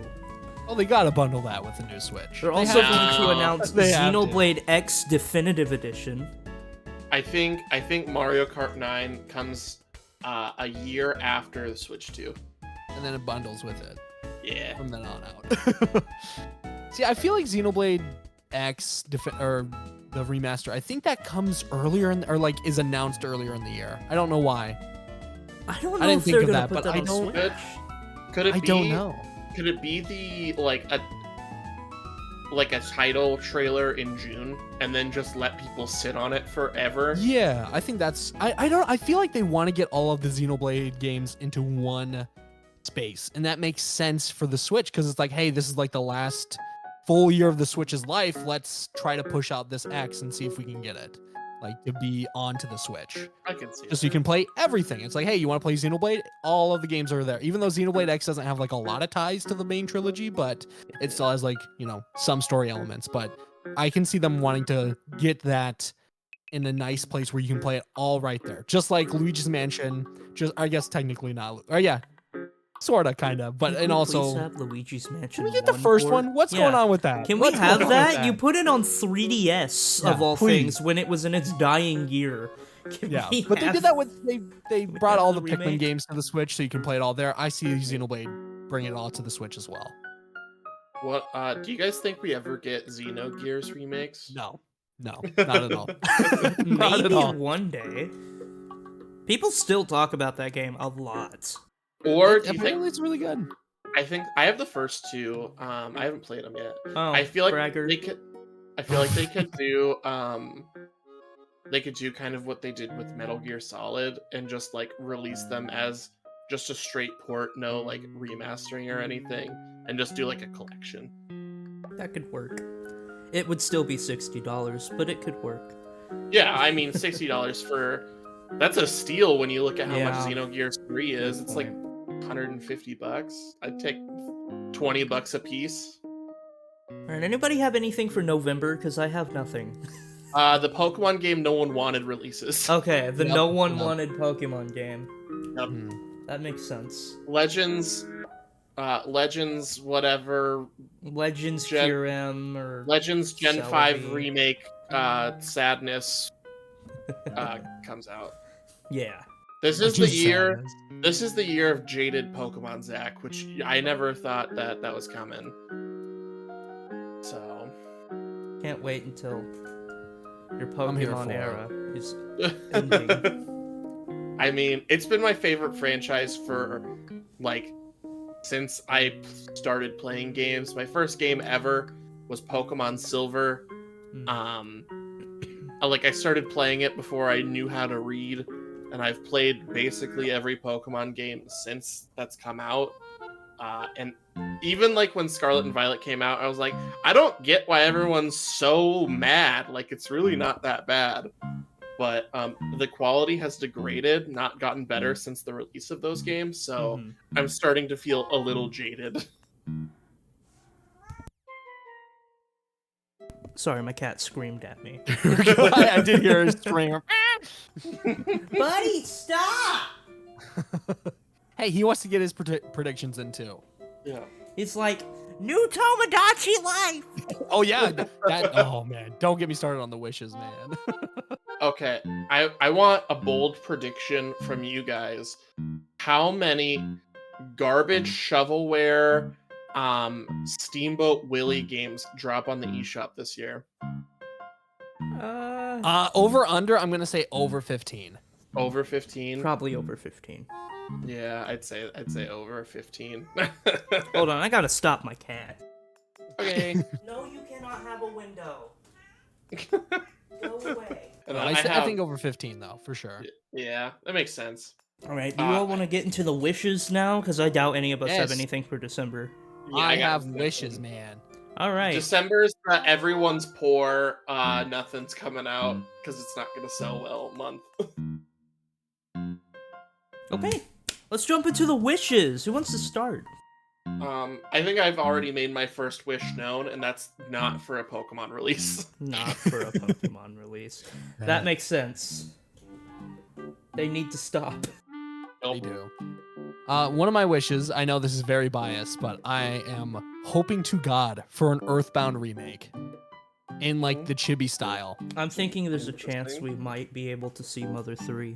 Well, they gotta bundle that with a new Switch. They're also have going to. to announce They have to. Xenoblade X Definitive Edition. I think Mario Kart 9 comes a year after the Switch 2. And then it bundles with it Yeah. from then on out. See, I feel like Xenoblade X or the remaster, I think that comes earlier or like is announced earlier in the year. I don't know why. I don't I know didn't if think they're of gonna that, put but that I on don't- Switch. Could it I be? don't know. Could it be the like a title trailer in June, and then just let people sit on it forever? Yeah, I think that's I feel like they want to get all of the Xenoblade games into one space, and that makes sense for the Switch because it's like, hey, this is like the last full year of the Switch's life. Let's try to push out this X and see if we can get it like to be onto the Switch. I can see Just so you can play everything. It's like, hey, you want to play Xenoblade? All of the games are there. Even though Xenoblade X doesn't have like a lot of ties to the main trilogy, but it still has like, some story elements. But I can see them wanting to get that in a nice place where you can play it all right there. Just like Luigi's Mansion, I guess technically not. Or yeah, sorta, kinda. But Can and we also, please have Luigi's Mansion can we get the 1 first port? one? What's Yeah. going on with that? Can we What's have going on with that? You put it on 3DS of Yeah, all please. things when it was in its dying year. Can Yeah, we but they have- did that with they we brought have all the the Pikmin remake? games to the Switch, so you can play it all there. I see Xenoblade bringing it all to the Switch as well. What do you guys think we ever get Xenogears remakes? No, not at all. Not at Maybe all. one day. People still talk about that game a lot. Or do you Apparently, think? it's really good. I think I have the first 2. I haven't played them yet. Oh, I feel like bragger. they could. I feel like they could do. They could do kind of what they did with Metal Gear Solid and just like release them as just a straight port, no like remastering or anything, and just do like a collection. That could work. It would still be $60, but it could work. Yeah, I mean $60 for that's a steal when you look at how much Yeah. Xenogears 3 is. It's like $150. I'd take $20 a piece. Alright, anybody have anything for November? Because I have nothing. The Pokemon game no one wanted releases. Okay, the Yep, no one yep. wanted Pokemon game. Yep. That makes sense. Legends, whatever. Legends Gen- QM or Legends Gen Celebi. 5 remake, Sadness, comes out. yeah. This is the Just year. sadness. This is the year of jaded Pokemon Zach, which I never thought that was coming. So Can't wait until your I'm here Pokemon for it. era is ending. I mean, it's been my favorite franchise for like since I started playing games. My first game ever was Pokemon Silver. Like I started playing it before I knew how to read, and I've played basically every Pokemon game since that's come out. And even like when Scarlet and Violet came out, I was like, I don't get why everyone's so mad. Like it's really not that bad. but the quality has degraded, not gotten better since the release of those games. So I'm starting to feel a little jaded. Sorry, my cat screamed at me. I did hear a scream. Buddy, stop! Hey, he wants to get his predictions in too. Yeah. It's like, new Tomodachi Life! Oh yeah, oh man, don't get me started on the wishes, man. Okay, I want a bold prediction from you guys. How many garbage shovelware Steamboat Willie games drop on the eShop this year? Over under, I'm gonna say over 15. Over 15? Probably over 15. Yeah, I'd say over 15. Hold on, I gotta stop my cat. Okay. No, you cannot have a window. Go away. And I think over 15 though, for sure. Yeah, that makes sense. All right, do you all want to get into the wishes now? Because I doubt any of us have anything for December. Yeah, I got have wishes, man. All right. December's everyone's poor, nothing's coming out because it's not gonna sell well month. Okay, let's jump into the wishes. Who wants to start? I think I've already made my first wish known, and that's not for a Pokemon release. Not for a Pokemon release. That makes sense. They need to stop. They do. One of my wishes, I know this is very biased, but I am hoping to God for an Earthbound remake in like the chibi style. I'm thinking there's a chance we might be able to see Mother 3.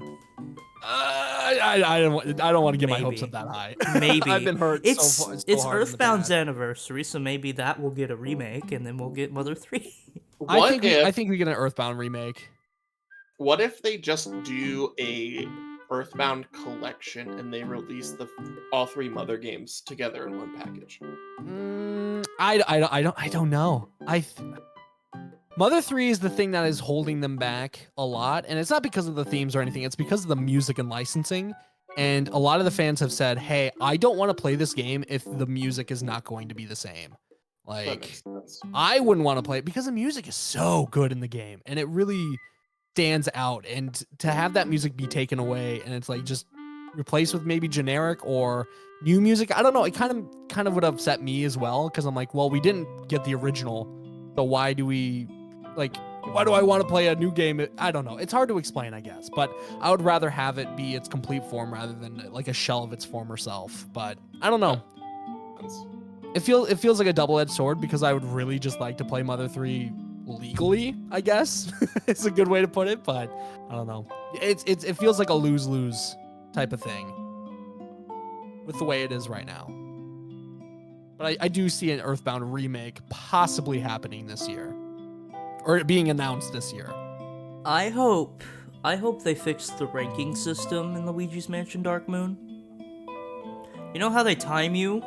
I don't want to get my hopes up that high. Maybe. I've been hurt It's so hard Earthbound's anniversary, so maybe that will get a remake, and then we'll get Mother 3. I think we get an Earthbound remake. What if they just do a Earthbound collection and they release all 3 Mother games together in one package? I don't know. Mother 3 is the thing that is holding them back a lot, and it's not because of the themes or anything, it's because of the music and licensing. And a lot of the fans have said, hey, I don't want to play this game if the music is not going to be the same. Like, I wouldn't want to play it because the music is so good in the game, and it really stands out. And to have that music be taken away and it's like just replaced with maybe generic or new music, I don't know, it kind of would upset me as well, because I'm like, well, we didn't get the original, so why do I want to play a new game? I don't know. It's hard to explain, I guess, but I would rather have it be its complete form rather than like a shell of its former self. But I don't know. It feels like a double-edged sword, because I would really just like to play Mother 3 legally, I guess. It's a good way to put it, but I don't know. It feels like a lose-lose type of thing with the way it is right now. But I do see an Earthbound remake possibly happening this year. Or being announced this year. I hope they fix the ranking system in Luigi's Mansion Dark Moon. You know how they time you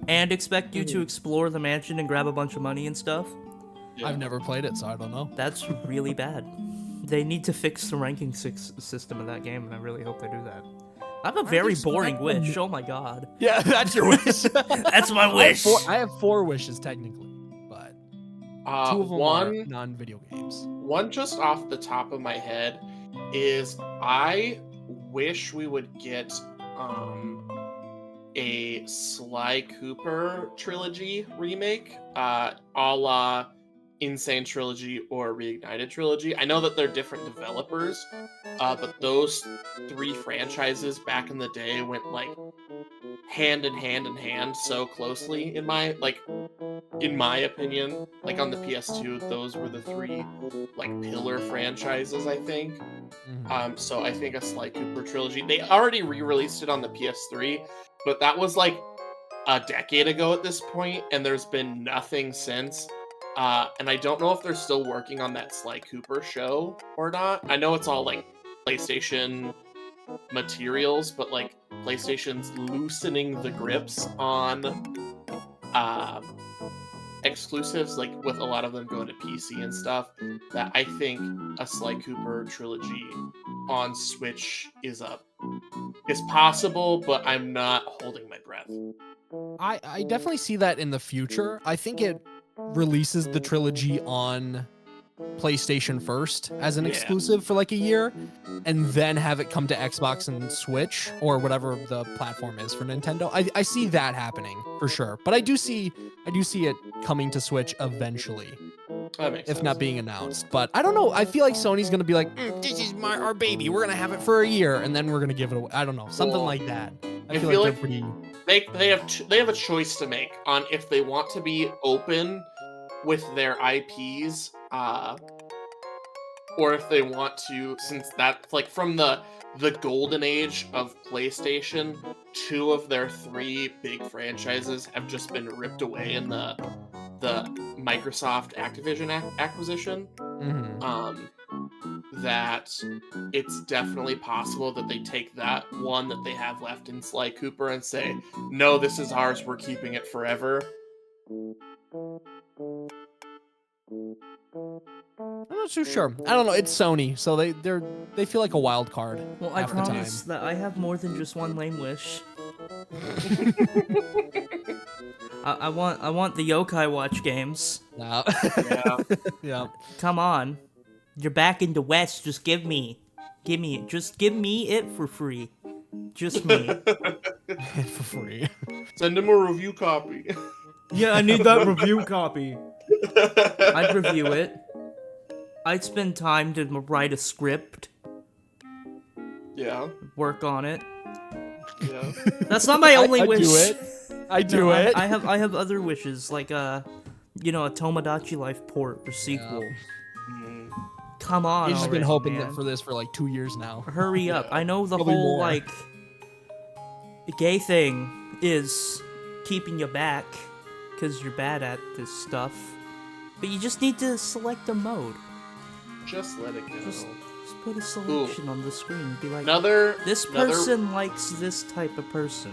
and expect you to explore the mansion and grab a bunch of money and stuff? Yeah. I've never played it, so I don't know. That's really bad. They need to fix the ranking system of that game, and I really hope they do that. I have a very boring wish. Oh my god. Yeah, that's your wish. That's my wish. I have 4 wishes technically, but 2 of them are non-video games. One just off the top of my head is I wish we would get a Sly Cooper trilogy remake, a la Insane Trilogy or Reignited Trilogy. I know that they're different developers, but those 3 franchises back in the day went like hand in hand so closely in my opinion. Like on the PS2, those were the 3 like pillar franchises, I think. So I think a Sly Cooper trilogy. They already re-released it on the PS3, but that was like a decade ago at this point, and there's been nothing since. And I don't know if they're still working on that Sly Cooper show or not. I know it's all like PlayStation materials, but like PlayStation's loosening the grips on exclusives, like with a lot of them going to PC and stuff, that I think a Sly Cooper trilogy on Switch is possible, but I'm not holding my breath. I definitely see that in the future. I think it releases the trilogy on PlayStation first as an exclusive for like a year, and then have it come to Xbox and Switch or whatever the platform is for Nintendo. I see that happening for sure, but I do see it coming to Switch eventually. That makes if sense. not being announced. But I don't know. I feel like Sony's gonna be like, this is our baby. We're gonna have it for a year, and then we're gonna give it away. I don't know, something like that. I feel like they're pretty. They have a choice to make on if they want to be open with their IPs, or if they want to, since that's like from the golden age of PlayStation, 2 of their 3 big franchises have just been ripped away in the Microsoft Activision acquisition. That it's definitely possible that they take that one that they have left in Sly Cooper and say, no, this is ours, we're keeping it forever. I'm not too sure. I don't know. It's Sony, so they feel like a wild card. Well, I promise that I have more than just one lame wish. I want the Yokai Watch games. No. Yeah. Yeah. Come on. You're back in the West. Just give me it. Just give me it for free. Just me. For free. Send him a review copy. Yeah, I need that review copy. I'd review it. I'd spend time to write a script. Yeah. Work on it. Yeah. That's not my only wish. I do it. I have other wishes, like a Tomodachi Life port or sequel. Mm. Come on, You've just been already, hoping man. for this for like 2 years now. Hurry up. I know the Probably whole, more. the gay thing is keeping you back because you're bad at this stuff. But you just need to select a mode. Just let it go. Just put a selection on the screen. Be like, this another person likes this type of person.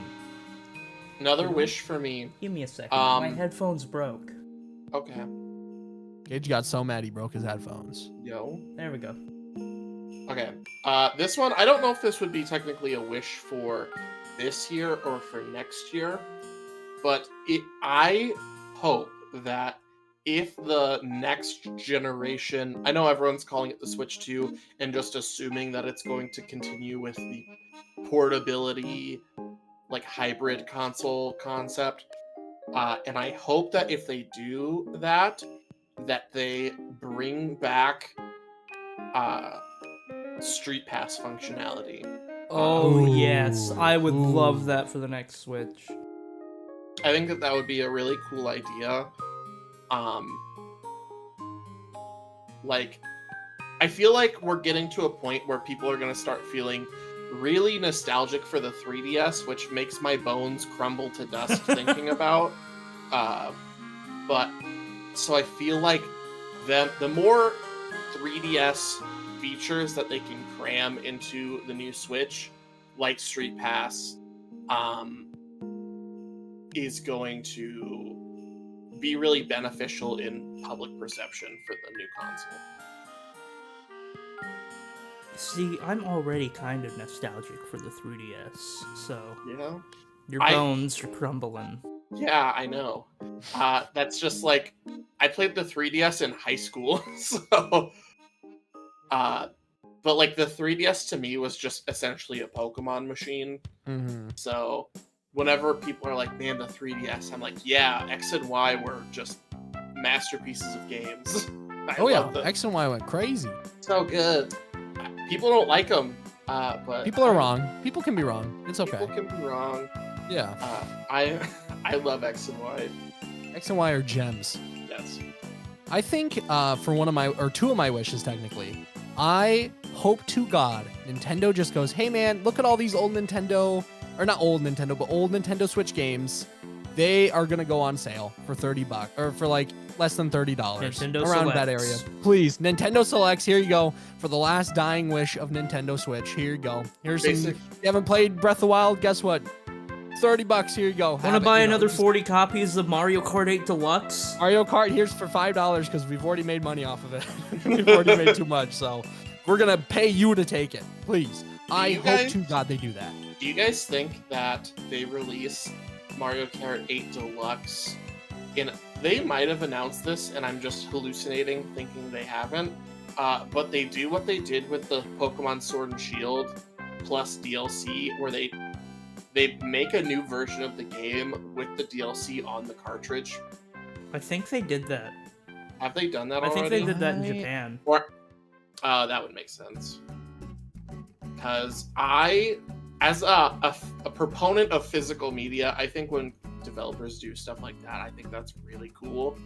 wish for me. Give me a second. My headphones broke. Okay. Gage got so mad he broke his headphones. Yo. There we go. Okay. This one, I don't know if this would be technically a wish for this year or for next year, but I hope that if the next generation, I know everyone's calling it the Switch 2 and just assuming that it's going to continue with the portability, like hybrid console concept, and I hope that if they do that they bring back Street Pass functionality. Oh, yes. I would love that for the next Switch. I think that would be a really cool idea. Like, I feel like we're getting to a point where people are going to start feeling really nostalgic for the 3DS, which makes my bones crumble to dust thinking about. But so I feel like the more 3DS features that they can cram into the new Switch, like Street Pass, is going to be really beneficial in public perception for the new console. See, I'm already kind of nostalgic for the 3DS, so Yeah. your bones are crumbling. Yeah, I know. That's just like, I played the 3DS in high school, so but like the 3DS to me was just essentially a Pokemon machine. So whenever people are like, man, the 3DS, I'm like, yeah, X and Y were just masterpieces of games. I love them. X and Y went crazy. So good. People don't like them, but People are wrong. People can be wrong. It's okay. People can be wrong. Yeah. I love X and Y. X and Y are gems. Yes. I think for two of my wishes technically, I hope to God Nintendo just goes, hey man, look at all these old Nintendo, or not old Nintendo, but old Nintendo Switch games. They are gonna go on sale for $30 or for like less than $30 Nintendo around Selects. that area. Please, Nintendo Selects. Here you go for the last dying wish of Nintendo Switch. Here you go. Here's some. You haven't played Breath of the Wild? Guess what? $30. Here you go. Want to buy another 40 copies of Mario Kart 8 Deluxe? Mario Kart, here's for $5 because we've already made money off of it. We've already made too much, so we're gonna pay you to take it. Please. I hope to God they do that. Do you guys think that they release Mario Kart 8 Deluxe in they might have announced this, and I'm just hallucinating, thinking they haven't. But they do what they did with the Pokemon Sword and Shield plus DLC, where they make a new version of the game with the DLC on the cartridge. I think they did that. Have they done that I already? think they did that in Japan. Or, that would make sense. Because I, as a proponent of physical media, I think when developers do stuff like that, I think that's really cool.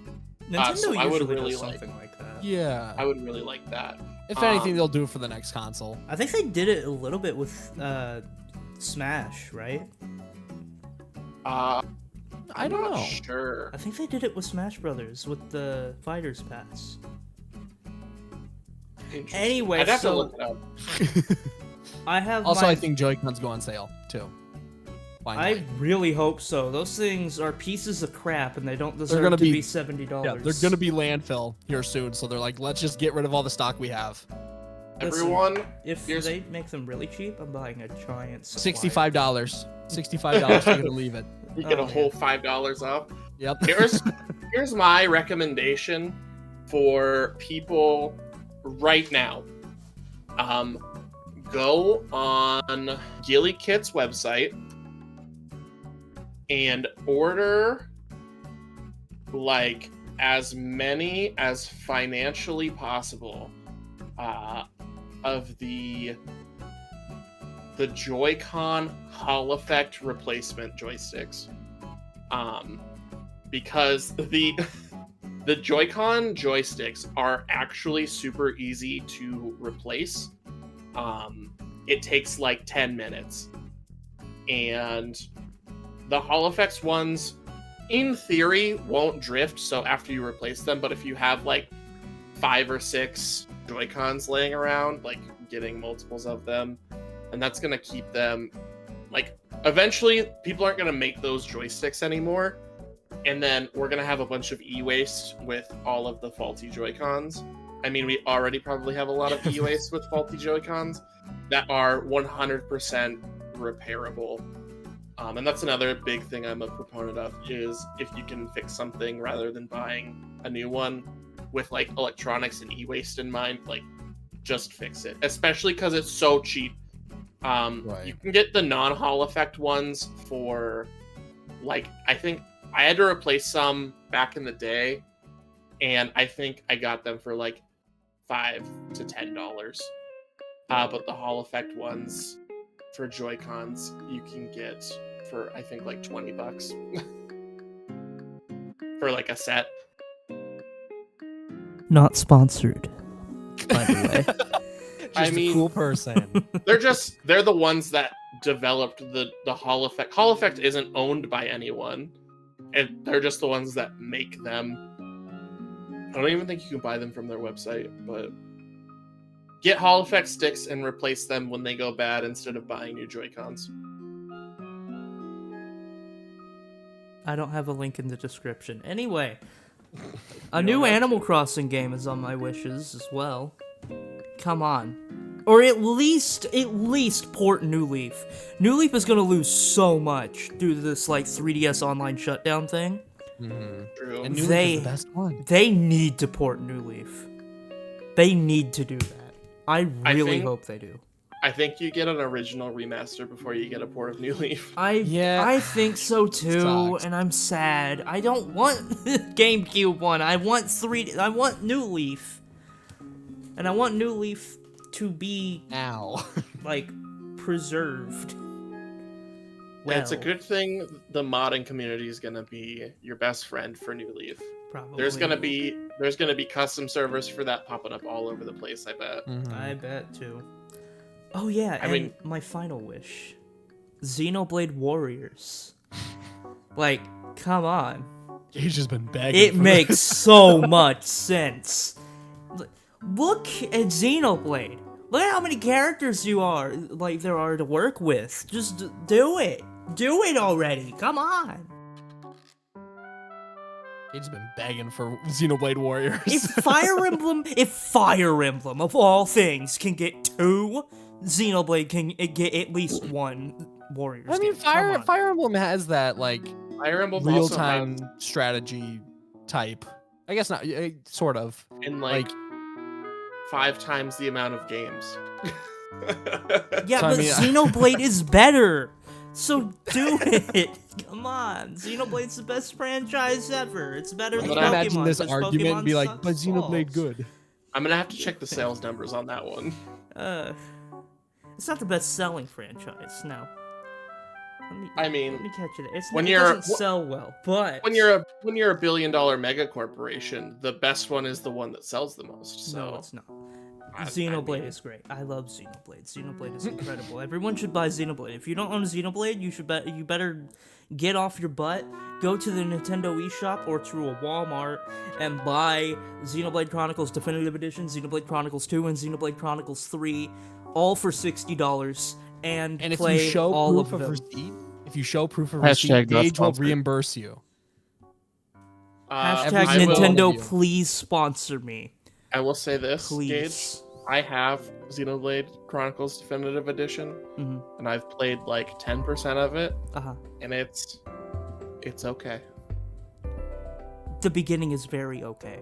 Nintendo So I would usually really does something like that. Yeah. I would really like that. If anything, they'll do it for the next console. I think they did it a little bit with Smash, right? I don't know. Sure. I think they did it with Smash Brothers with the Fighters Pass. Anyway, I'd have so to look it up. I have Also, my... I think Joy-Cons go on sale too. I really hope so. Those things are pieces of crap, and they don't deserve gonna to be- be $70. Yeah, they're gonna be landfill here soon, so they're like, let's just get rid of all the stock we have. Listen, Everyone, if here's- they make them really cheap, I'm buying a giant supply. $65. $65. You're gonna leave it. you get Oh, a whole $5 off. Yep. Here's my recommendation for people right now. Go on Gilly Kit's website and order like as many as financially possible of the Joy-Con Hall Effect replacement joysticks. Because the Joy-Con joysticks are actually super easy to replace. It takes like 10 minutes. And the Hall Effects ones, in theory, won't drift, so after you replace them, but if you have like 5 or 6 Joy-Cons laying around, like getting multiples of them, and that's gonna keep them, like, eventually people aren't gonna make those joysticks anymore, and then we're gonna have a bunch of e-waste with all of the faulty Joy-Cons. I mean, we already probably have a lot of e-waste with faulty Joy-Cons that are 100% repairable. And that's another big thing I'm a proponent of, is if you can fix something rather than buying a new one with like electronics and e-waste in mind, like just fix it. Especially because it's so cheap. Right. You can get the non-Hall Effect ones for like, I think I had to replace some back in the day, and I think I got them for like $5 to $10. But the Hall Effect ones for Joy-Cons you can get for I think like $20 for like a set. Not sponsored, by the way. Just a cool person. They're the ones that developed the Hall Effect. Hall Effect isn't owned by anyone, and they're just the ones that make them. I don't even think you can buy them from their website, but get Hall Effect sticks and replace them when they go bad instead of buying new Joy-Cons. I don't have a link in the description. Anyway, a new Animal Crossing game is on my wishes as well. Come on. Or at least port New Leaf. New Leaf is gonna lose so much due to this like 3DS online shutdown thing. Mm-hmm. True. And New Leaf is the best one. They need to port New Leaf. They need to do that. I really hope they do. I think you get an original remaster before you get a port of New Leaf. I think so too, Sucks. and I'm sad. I don't want GameCube one. I want New Leaf. And I want New Leaf to be Ow. like preserved. Well, It's a good thing the modding community is gonna be your best friend for New Leaf. probably. There's gonna be custom servers for that popping up all over the place, I bet. Mhm. I bet too. Oh yeah, I mean, my final wish. Xenoblade Warriors. Like, come on. He's just been begging. It for makes so much sense. Look at Xenoblade. Look at how many characters there are to work with. Just do it. Do it already. Come on. He's been begging for Xenoblade Warriors. If Fire Emblem of all things can get 2, Xenoblade can get at least 1 Warriors. I mean, game. Come on. Fire Emblem has that like Fire Emblem also real-time strategy type. I guess not, sort of. In like 5 times the amount of games. Yeah, So, I but mean, Xenoblade is better. So do it. Come on. Xenoblade's the best franchise ever. It's better I than can Pokemon. imagine this 'cause argument Pokemon and be like, sucks but Xenoblade balls. good. I'm gonna have to check the sales numbers on that one. It's not the best selling franchise. No. I mean, let me catch it. when It you're- doesn't sell well, but When you're a $1 billion mega corporation, the best one is the one that sells the most. So no, it's not. I Xenoblade mean- is great. I love Xenoblade. Xenoblade is incredible. Everyone should buy Xenoblade. If you don't own a Xenoblade, you better get off your butt, go to the Nintendo eShop or to a Walmart and buy Xenoblade Chronicles Definitive Edition, Xenoblade Chronicles 2, and Xenoblade Chronicles 3, all for $60, and And if play you show all proof of them. receipt, if you show proof of Hashtag receipt, not Gage will sponsored. reimburse you. Hashtag every single one Nintendo, of you. please sponsor me. I will say this, Please. Gage. I have Xenoblade Chronicles Definitive Edition, Mhm. and I've played like 10% of it, Uh-huh. and it's okay. The beginning is very okay.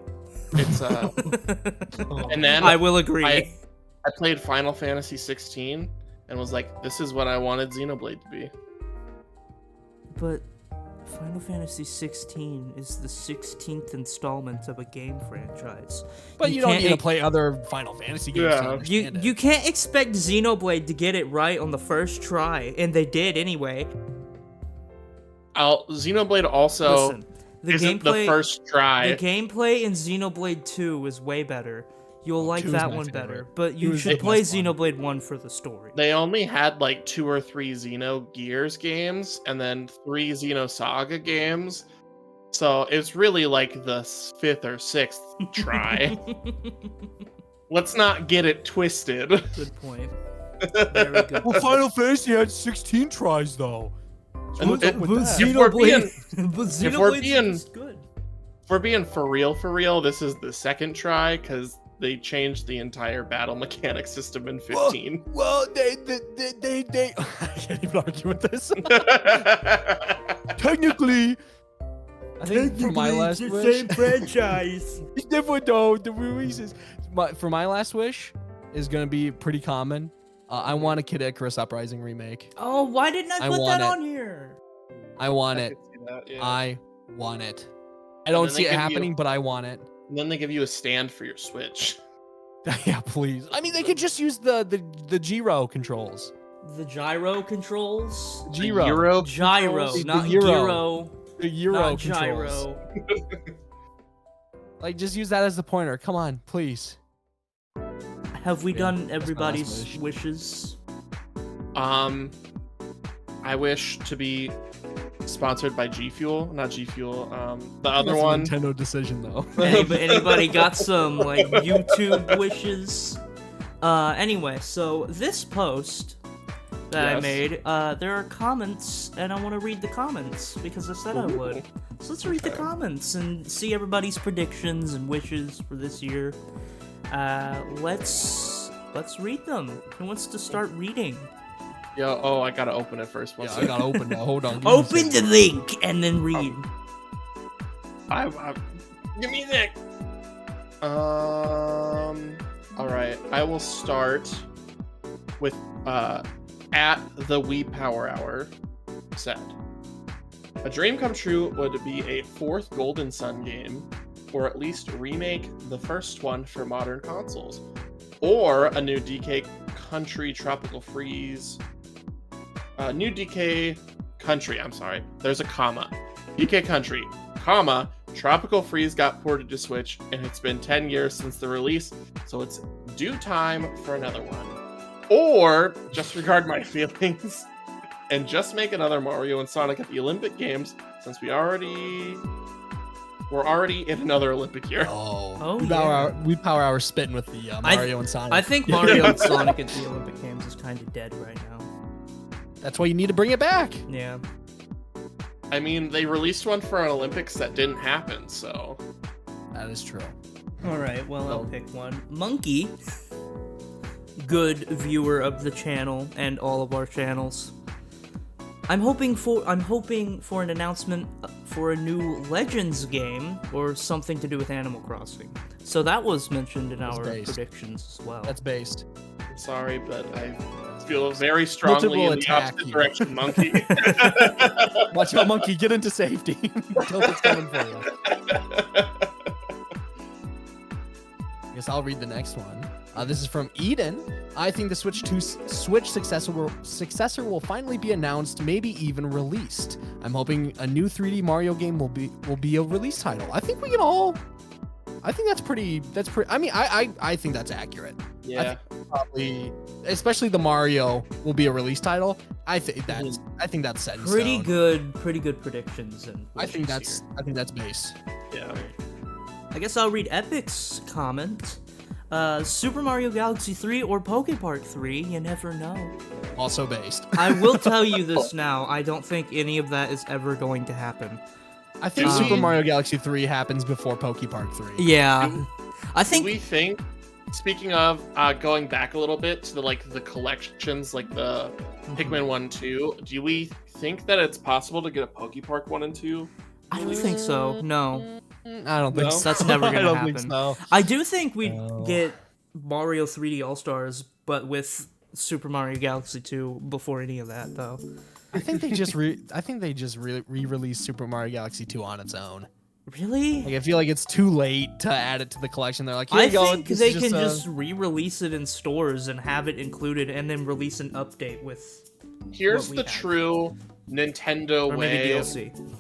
It's and then I will agree. I played Final Fantasy 16 and was like, this is what I wanted Xenoblade to be. But Final Fantasy 16 is the 16th installment of a game franchise. But you don't can't need to ex- play other Final Fantasy games Yeah. to understand it. You can't expect Xenoblade to get it right on the first try, and they did anyway. Xenoblade also Listen, the isn't gameplay, the first try. the gameplay in Xenoblade 2 is way better. You'll like 2 is that my one favorite. better, but 2 you is should the play best one. Xenoblade 1 for the story. They only had like 2 or 3 Xenogears games and then 3 Xenosaga games. So it's really like the 5th or 6th try. Let's not get it twisted. Good point. Very good. Well, Final Fantasy had 16 tries though. And What's up with that? If we're being- but if we're Xenoblade's being- just good. If we're being for real, this is the second try because they changed the entire battle mechanic system in 15. Well, they I can't even argue with this. Technically, I think for my last wish, franchise. it's different though. The releases, for my last wish, is gonna be pretty common. I want a Kid Icarus Uprising remake. Oh, why didn't I I put want that it. on here? I want I it. could see that, yeah. I want it. I don't then see they it give you- happening, but I want it. And then they give you a stand for your Switch. Yeah, please. I mean, they could just use the gyro controls. The gyro controls? Gyro. Euro Gyro, controls? not Euro. gyro. The gyro Not controls. gyro. Like, just use that as the pointer. Come on, please. Have we Yeah, done that's my last everybody's wish. wishes? I wish to be sponsored by G Fuel, not G Fuel. The other That's a one. Nintendo decision though. Anybody got some like YouTube wishes? Anyway, so this post that I Yes. made, there are comments, and I want to read the comments because I said I would. So let's read the Okay. comments and see everybody's predictions and wishes for this year. Let's read them. Who wants to start reading? Yo, oh, I gotta open it first. Yeah, Once I got open now. Hold on. give me a Open second. the link and then read. Give me that. All right. I will start with at the Wii Power Hour said, a dream come true would be a 4th Golden Sun game, or at least remake the first one for modern consoles, or a new DK Country Tropical Freeze. New DK Country, I'm sorry. There's a comma. DK Country, comma, Tropical Freeze got ported to Switch, and it's been 10 years since the release, so it's due time for another one. Or just regard my feelings and just make another Mario and Sonic at the Olympic Games, since we're already in another Olympic year. Oh, yeah. We Power Hour spitting with the Mario and Sonic. I think Mario and Sonic at the Olympic Games is kind of dead right now. That's why you need to bring it back. Yeah. I mean, they released one for an Olympics that didn't happen, so That is true. All right, well, I'll pick one. Monkey, good viewer of the channel and all of our channels. I'm hoping for an announcement for a new Legends game or something to do with Animal Crossing. So that was mentioned in our predictions as well. That's based. I'm sorry, but I feel very strongly Multiple in the attack opposite you. direction, Monkey. Watch out, Monkey. Get into safety. Tilted's coming for you. I guess I'll read the next one. This is from Eden. I think the Switch successor will finally be announced, maybe even released. I'm hoping a new 3D Mario game will be a release title. I think we can all. I think that's pretty. I mean, I think that's accurate. Yeah. Probably, especially the Mario will be a release title. I think that's set in Pretty stone. pretty good predictions. And I think that's base. Yeah. I guess I'll read Epic's comment. Super Mario Galaxy 3 or Poké Park 3, you never know. Also based. I will tell you this now, I don't think any of that is ever going to happen. I think Super Mario Galaxy 3 happens before Poké Park 3. Yeah. I think... Do we think, speaking of going back a little bit to the collections, like the Pikmin 1, 2, do we think that it's possible to get a Poké Park 1 and 2? I don't think so, no. I don't think so. That's never gonna happen. I don't think so. I do think we'd get Mario 3D All-Stars, but with Super Mario Galaxy 2 before any of that, though. I think they just re-released Super Mario Galaxy 2 on its own. Really? Like, I feel like it's too late to add it to the collection. They're like, here you go. I think they can just re-release it in stores and have it included, and then release an update with. Here's the true Nintendo or way. maybe DLC.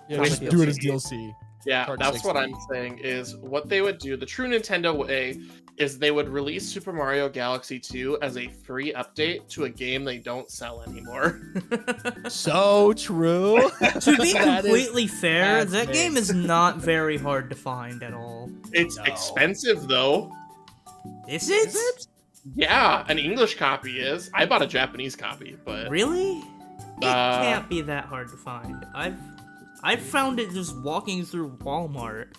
Yeah, just do it as DLC. Yeah, that's what I'm saying, is what they would do, the true Nintendo way, is they would release Super Mario Galaxy 2 as a free update to a game they don't sell anymore. So true. To be completely fair, that's that big. game is not very hard to find at all. It's expensive, though. Is it? Yeah, an English copy is. I bought a Japanese copy, but... Really? It can't be that hard to find. I've found it just walking through Walmart.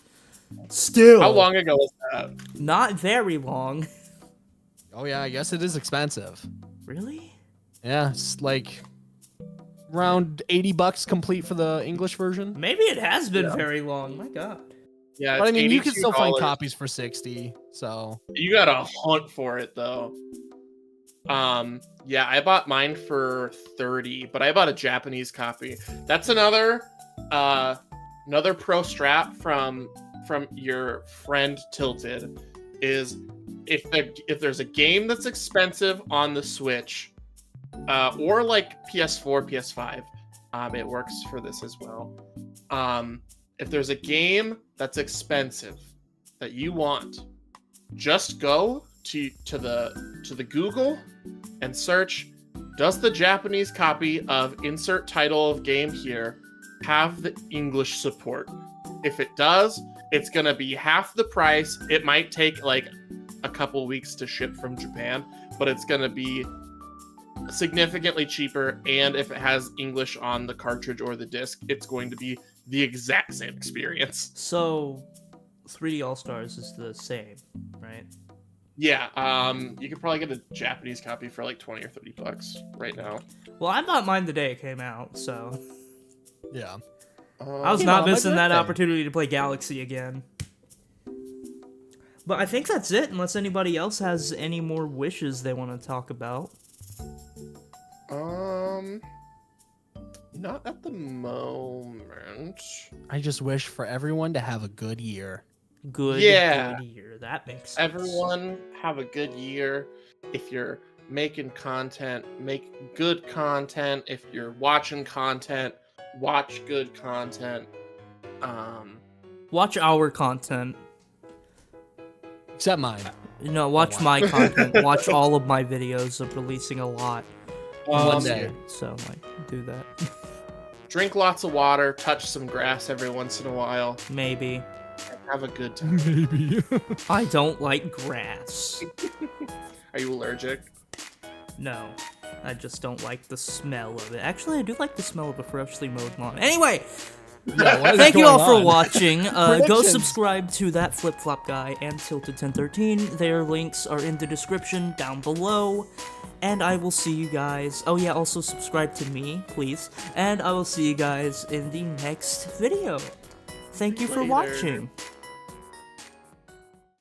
Still. How long ago was that? Not very long. Oh yeah, I guess it is expensive. Really? Yeah, it's like around $80 complete for the English version. Maybe it has been very long. My God. Yeah, But I it's mean, you can still find $82. copies for 60. So You gotta hunt for it, though. Yeah, I bought mine for 30, but I bought a Japanese copy. That's another pro strap from your friend Tilted, is if there's a game that's expensive on the Switch, or like PS4, PS5, it works for this as well. If there's a game that's expensive that you want, just go to the Google and search, does the Japanese copy of insert title of game here have the English support? If it does, it's gonna be half the price. It might take like a couple weeks to ship from Japan, but it's gonna be significantly cheaper. And if it has English on the cartridge or the disc, it's going to be the exact same experience. So, 3D All-Stars is the same, right? Yeah, you could probably get a Japanese copy for like $20 or $30 right now. Well, I bought mine the day it came out, so yeah. I was Came not out on my missing that birthday. opportunity to play Galaxy again. But I think that's it, unless anybody else has any more wishes they want to talk about. Not at the moment. I just wish for everyone to have a good year. Good Yeah. year. That makes sense. Everyone have a good year. If you're making content, make good content. If you're watching content, watch good content. Watch our content. Except mine. No, watch my content. Watch all of my videos of releasing a lot. One this day. year. So, like, do that. Drink lots of water, touch some grass every once in a while, Maybe. and have a good time. Maybe. I don't like grass. Are you allergic? No. I just don't like the smell of it. Actually, I do like the smell of a freshly mowed lawn. Anyway, Yeah, what is Thank you all going for on? watching. Go Predictions. subscribe to that Flip Flop Guy and Tilted1013. Their links are in the description down below. And I will see you guys. Oh yeah, also subscribe to me, please. And I will see you guys in the next video. Thank you for Later. watching.